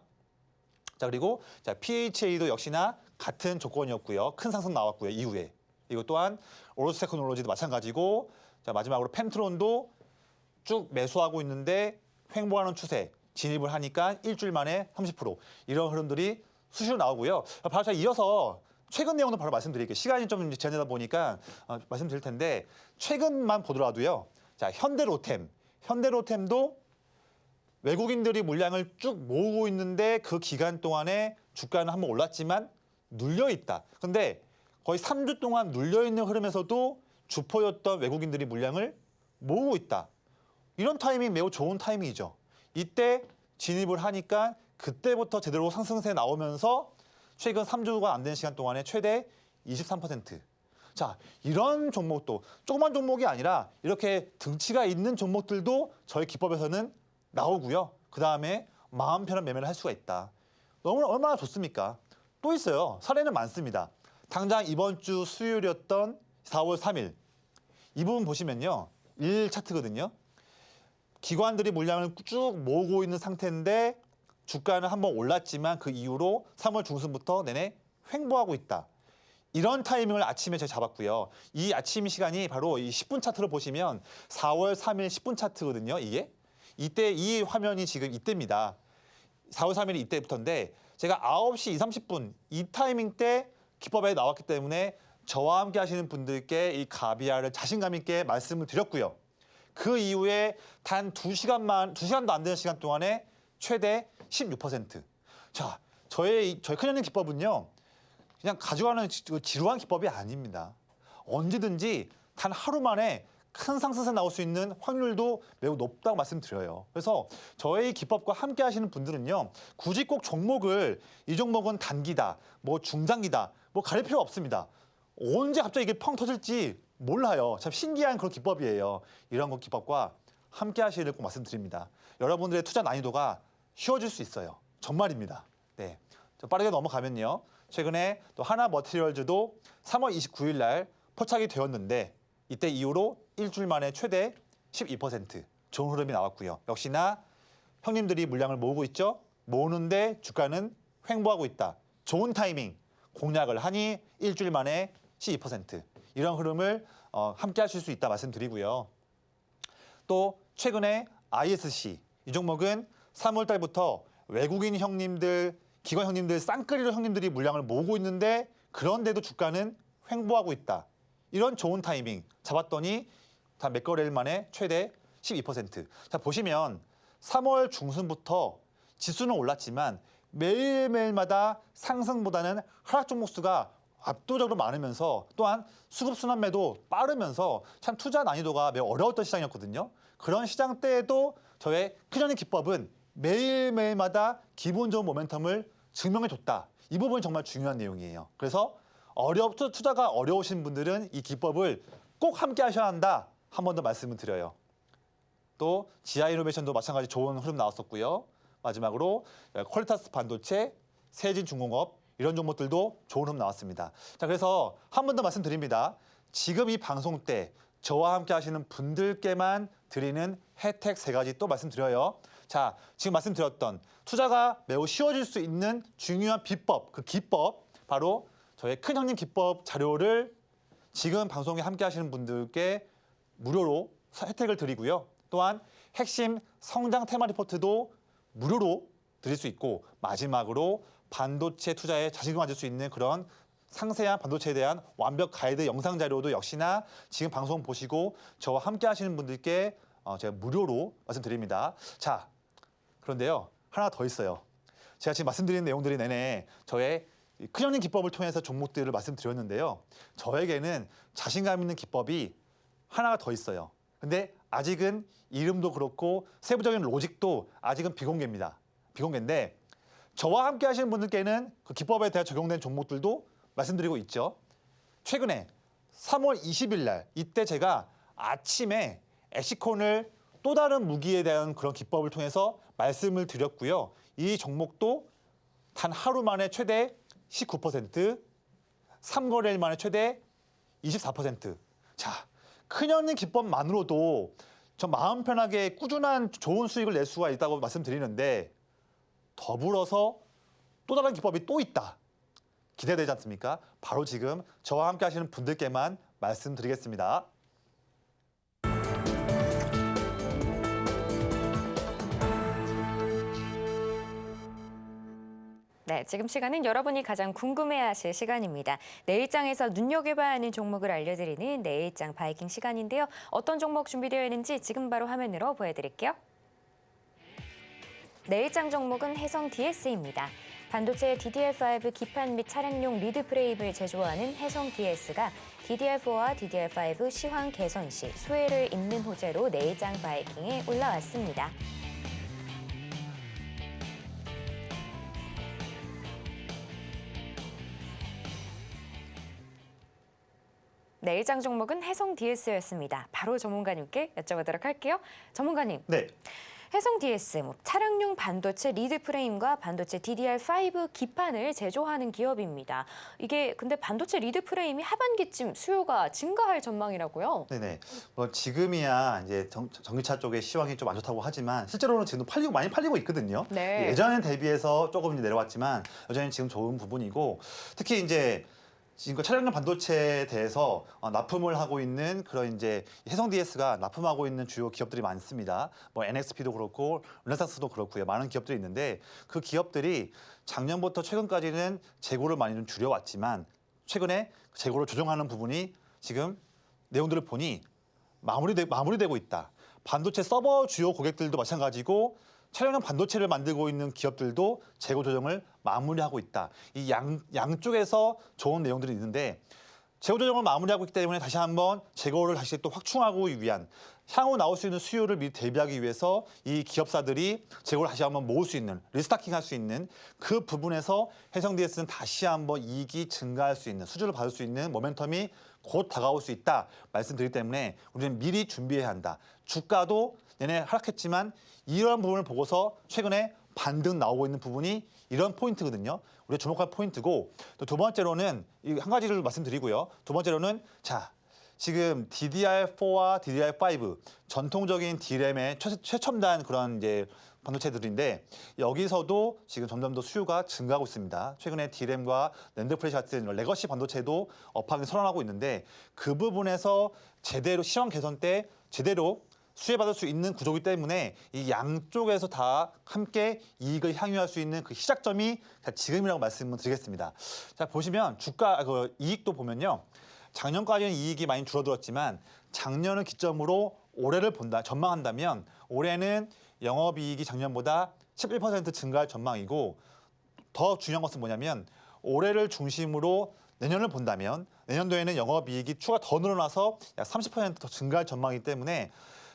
자, 그리고 PHA도 역시나 같은 조건이었고요. 큰 상승 나왔고요. 이후에. 이거 또한 오로스 테크놀로지도 마찬가지고 마지막으로 펜트론도 쭉 매수하고 있는데 횡보하는 추세 진입을 하니까 일주일 만에 30% 이런 흐름들이 수시로 나오고요. 바로 제가 이어서 최근 내용도 바로 말씀드릴게요. 시간이 좀 제한되다 보니까 말씀드릴 텐데 최근만 보더라도요. 자, 현대로템도 외국인들이 물량을 쭉 모으고 있는데 그 기간 동안에 주가는 한번 올랐지만 눌려 있다. 근데 거의 3주 동안 눌려 있는 흐름에서도 주포였던 외국인들이 물량을 모으고 있다. 이런 타이밍 매우 좋은 타이밍이죠. 이때 진입을 하니까 그때부터 제대로 상승세 나오면서 최근 3주가 안 된 시간 동안에 최대 23%. 자, 이런 종목도 조그만 종목이 아니라 이렇게 등치가 있는 종목들도 저희 기법에서는 나오고요. 그다음에 마음 편한 매매를 할 수가 있다. 너무 얼마나 좋습니까? 또 있어요. 사례는 많습니다. 당장 이번 주 수요일이었던 4월 3일. 이 부분 보시면요. 1 차트거든요. 기관들이 물량을 쭉 모으고 있는 상태인데 주가는 한번 올랐지만 그 이후로 3월 중순부터 내내 횡보하고 있다. 이런 타이밍을 아침에 제가 잡았고요. 이 아침 시간이 바로 이 10분 차트를 보시면 4월 3일 10분 차트거든요. 이게. 이때 이 화면이 지금 이때입니다. 4월 3일이 이때부터인데 제가 9시 20, 30분 이 타이밍 때 기법에 나왔기 때문에 저와 함께 하시는 분들께 이 가비아를 자신감 있게 말씀을 드렸고요. 그 이후에 단 2시간도 안 되는 시간 동안에 최대 16%. 자, 저희 큰형님 기법은요. 그냥 가져가는 지루한 기법이 아닙니다. 언제든지 단 하루 만에 큰 상승세 나올 수 있는 확률도 매우 높다고 말씀드려요. 그래서 저희 기법과 함께 하시는 분들은요. 굳이 꼭 종목을 이 종목은 단기다, 뭐 중장기다, 뭐 가릴 필요 없습니다. 언제 갑자기 이게 펑 터질지 몰라요. 참 신기한 그런 기법이에요. 이런 거 기법과 함께 하시길 꼭 말씀드립니다. 여러분들의 투자 난이도가 쉬워질 수 있어요. 정말입니다. 네, 좀 빠르게 넘어가면요. 최근에 또 하나 머티리얼즈도 3월 29일 날 포착이 되었는데 이때 이후로 일주일 만에 최대 12% 좋은 흐름이 나왔고요. 역시나 형님들이 물량을 모으고 있죠. 모으는데 주가는 횡보하고 있다. 좋은 타이밍 공략을 하니 일주일 만에 12% 이런 흐름을 함께 하실 수 있다 말씀드리고요. 또 최근에 ISC 이 종목은 3월 달부터 외국인 형님들, 기관 형님들, 쌍끌이로 형님들이 물량을 모으고 있는데 그런데도 주가는 횡보하고 있다. 이런 좋은 타이밍 잡았더니 다 몇 거래일 만에 최대 12%. 자, 보시면 3월 중순부터 지수는 올랐지만 매일매일마다 상승보다는 하락 종목 수가 압도적으로 많으면서 또한 수급순환매도 빠르면서 참 투자 난이도가 매우 어려웠던 시장이었거든요. 그런 시장 때에도 저의 큰형님 기법은 매일매일마다 기분 좋은 모멘텀을 증명해줬다. 이 부분이 정말 중요한 내용이에요. 그래서 투자가 어려우신 분들은 이 기법을 꼭 함께 하셔야 한다. 한 번 더 말씀을 드려요. 또 지아이노베이션도 마찬가지 좋은 흐름 나왔었고요. 마지막으로 퀄리타스 반도체, 세진중공업 이런 종목들도 좋은 흐름 나왔습니다. 자, 그래서 한 번 더 말씀드립니다. 지금 이 방송 때 저와 함께 하시는 분들께만 드리는 혜택 3가지 또 말씀드려요. 자, 지금 말씀드렸던 투자가 매우 쉬워질 수 있는 중요한 비법, 그 기법 바로 저의 큰형님 기법 자료를 지금 방송에 함께 하시는 분들께 무료로 혜택을 드리고요. 또한 핵심 성장 테마 리포트도 무료로 드릴 수 있고 마지막으로 반도체 투자에 자신감 가질 수 있는 그런 상세한 반도체에 대한 완벽 가이드 영상 자료도 역시나 지금 방송 보시고 저와 함께 하시는 분들께 제가 무료로 말씀드립니다. 자, 그런데요. 하나 더 있어요. 제가 지금 말씀드리는 내용들이 내내 저의 큰형님 기법을 통해서 종목들을 말씀드렸는데요. 저에게는 자신감 있는 기법이 하나가 더 있어요. 근데 아직은 이름도 그렇고 세부적인 로직도 아직은 비공개입니다. 비공개인데 저와 함께 하시는 분들께는 그 기법에 대해 적용된 종목들도 말씀드리고 있죠. 최근에 3월 20일 날 이때 제가 아침에 엑시콘을 또 다른 무기에 대한 그런 기법을 통해서 말씀을 드렸고요. 이 종목도 단 하루 만에 최대 19%, 3거래일 만에 최대 24%. 자, 큰형님 기법만으로도 저 마음 편하게 꾸준한 좋은 수익을 낼 수가 있다고 말씀드리는데 더불어서 또 다른 기법이 또 있다. 기대되지 않습니까? 바로 지금 저와 함께 하시는 분들께만 말씀드리겠습니다. 네, 지금 시간은 여러분이 가장 궁금해하실 시간입니다. 내일장에서 눈여겨봐야 하는 종목을 알려드리는 내일장 바이킹 시간인데요. 어떤 종목 준비되어 있는지 지금 바로 화면으로 보여드릴게요. 내일장 종목은 해성 DS입니다. 반도체 DDR5 기판 및 차량용 리드 프레임을 제조하는 해성 DS가 DDR4와 DDR5 시황 개선 시 수혜를 입는 호재로 내일장 바이킹에 올라왔습니다. 내일장 종목은 해성 DS였습니다. 바로 전문가님께 여쭤보도록 할게요. 전문가님. 네. 해성 DS, 차량용 반도체 리드 프레임과 반도체 DDR5 기판을 제조하는 기업입니다. 이게 근데 반도체 리드 프레임이 하반기쯤 수요가 증가할 전망이라고요? 네네. 뭐 지금이야 이제 전기차 쪽에 시황이 좀 안 좋다고 하지만 실제로는 지금 많이 팔리고 있거든요. 네. 예전에 대비해서 조금 내려왔지만 여전히 지금 좋은 부분이고 특히 이제 지금 차량용 반도체에 대해서 납품을 하고 있는 그런 이제 해성 DS가 납품하고 있는 주요 기업들이 많습니다. 뭐 NXP도 그렇고 르네상스도 그렇고요. 많은 기업들이 있는데 그 기업들이 작년부터 최근까지는 재고를 많이 좀 줄여왔지만 최근에 재고를 조정하는 부분이 지금 내용들을 보니 마무리되고 있다. 반도체 서버 주요 고객들도 마찬가지고 차량용 반도체를 만들고 있는 기업들도 재고 조정을 마무리하고 있다. 이 양쪽에서 좋은 내용들이 있는데 재고 조정을 마무리하고 있기 때문에 다시 한번 재고를 다시 또 확충하기 위한 향후 나올 수 있는 수요를 미리 대비하기 위해서 이 기업사들이 재고를 다시 한번 모을 수 있는 리스타킹할 수 있는 그 부분에서 해성 DS는 다시 한번 이익이 증가할 수 있는 수주를 받을 수 있는 모멘텀이 곧 다가올 수 있다 말씀드리기 때문에 우리는 미리 준비해야 한다. 주가도 내내 하락했지만 이런 부분을 보고서 최근에 반등 나오고 있는 부분이 이런 포인트거든요. 우리가 주목할 포인트고 또 두 번째로는 한 가지를 말씀드리고요. 두 번째로는 지금 DDR4와 DDR5 전통적인 D램의 최첨단 그런 이제 반도체들인데 여기서도 지금 점점 더 수요가 증가하고 있습니다. 최근에 D램과 낸드 플래시 같은 레거시 반도체도 업황이 선언하고 있는데 그 부분에서 제대로 시황 개선 때 제대로 수혜받을 수 있는 구조이기 때문에 이 양쪽에서 다 함께 이익을 향유할 수 있는 그 시작점이 지금이라고 말씀을 드리겠습니다. 자, 보시면 주가 이익도 보면요. 작년까지는 이익이 많이 줄어들었지만 작년을 기점으로 올해를 전망한다면 올해는 영업이익이 작년보다 11% 증가할 전망이고 더 중요한 것은 뭐냐면 올해를 중심으로 내년을 본다면 내년도에는 영업이익이 추가 더 늘어나서 약 30% 더 증가할 전망이기 때문에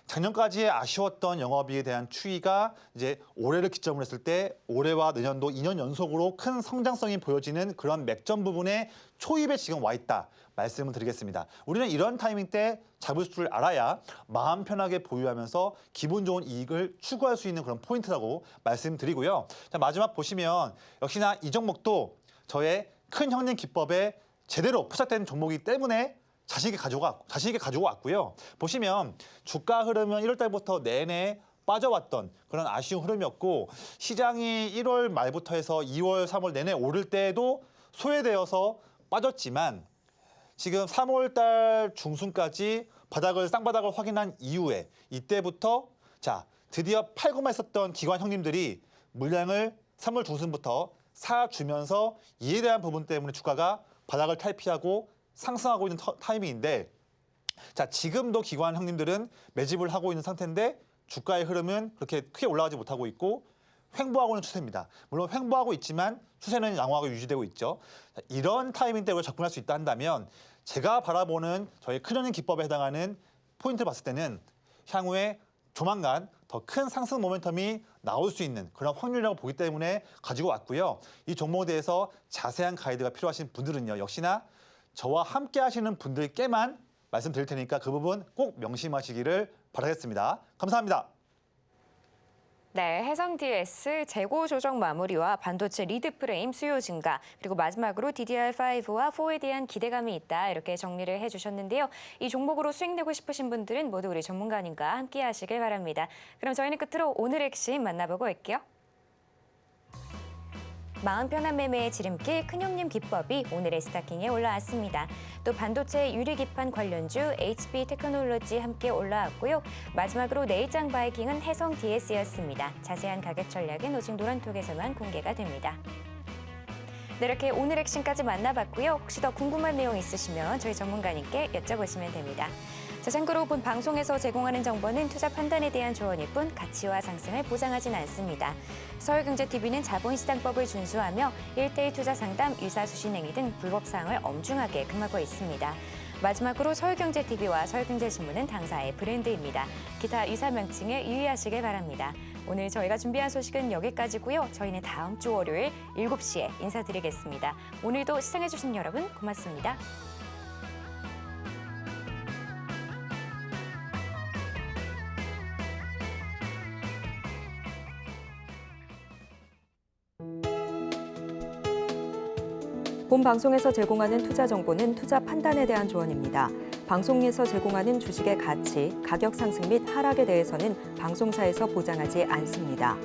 작년까지의 아쉬웠던 영업이익에 대한 추이가 이제 올해를 기점으로 했을 때 올해와 내년도 2년 연속으로 큰 성장성이 보여지는 그런 맥점 부분에 초입에 지금 와 있다 말씀을 드리겠습니다. 우리는 이런 타이밍 때 잡을 줄 알아야 마음 편하게 보유하면서 기분 좋은 이익을 추구할 수 있는 그런 포인트라고 말씀드리고요. 자, 마지막 보시면 역시나 이 종목도 저의 큰 형님 기법에 제대로 포착된 종목이기 때문에 자신 있게 가지고 왔고요. 보시면 주가 흐름은 1월 달부터 내내 빠져왔던 그런 아쉬운 흐름이었고 시장이 1월 말부터 해서 2월, 3월 내내 오를 때에도 소외되어서 빠졌지만 지금 3월 달 중순까지 쌍바닥을 확인한 이후에 이때부터 드디어 팔고만 있었던 기관 형님들이 물량을 3월 중순부터 사주면서 이에 대한 부분 때문에 주가가 바닥을 탈피하고 상승하고 있는 타이밍인데 지금도 기관 형님들은 매집을 하고 있는 상태인데 주가의 흐름은 그렇게 크게 올라가지 못하고 있고 횡보하고 있는 추세입니다. 물론 횡보하고 있지만 추세는 양호하게 유지되고 있죠. 이런 타이밍 때 우리가 접근할 수 있다 한다면 제가 바라보는 저희 큰형님 기법에 해당하는 포인트를 봤을 때는 향후에 조만간 더 큰 상승 모멘텀이 나올 수 있는 그런 확률이라고 보기 때문에 가지고 왔고요. 이 종목에 대해서 자세한 가이드가 필요하신 분들은요. 역시나 저와 함께 하시는 분들께만 말씀드릴 테니까 그 부분 꼭 명심하시기를 바라겠습니다. 감사합니다. 네, 해성 DS 재고 조정 마무리와 반도체 리드 프레임 수요 증가, 그리고 마지막으로 DDR5와 4에 대한 기대감이 있다, 이렇게 정리를 해주셨는데요. 이 종목으로 수익 내고 싶으신 분들은 모두 우리 전문가님과 함께 하시길 바랍니다. 그럼 저희는 끝으로 오늘 핵심 만나보고 올게요. 마음 편한 매매의 지름길 큰형님 기법이 오늘의 스타킹에 올라왔습니다. 또 반도체 유리기판 관련주 HP 테크놀로지 함께 올라왔고요. 마지막으로 내일장 바이킹은 해성 DS였습니다. 자세한 가격 전략은 오직 노란톡에서만 공개가 됩니다. 네, 이렇게 오늘 액션까지 만나봤고요. 혹시 더 궁금한 내용 있으시면 저희 전문가님께 여쭤보시면 됩니다. 자, 참고로 본 방송에서 제공하는 정보는 투자 판단에 대한 조언일 뿐 가치와 상승을 보장하진 않습니다. 서울경제TV는 자본시장법을 준수하며 1:1 투자 상담, 유사수신 행위 등 불법 사항을 엄중하게 금하고 있습니다. 마지막으로 서울경제TV와 서울경제신문은 당사의 브랜드입니다. 기타 유사 명칭에 유의하시길 바랍니다. 오늘 저희가 준비한 소식은 여기까지고요. 저희는 다음 주 월요일 7시에 인사드리겠습니다. 오늘도 시청해주신 여러분 고맙습니다. 본 방송에서 제공하는 투자 정보는 투자 판단에 대한 조언입니다. 방송에서 제공하는 주식의 가치, 가격 상승 및 하락에 대해서는 방송사에서 보장하지 않습니다.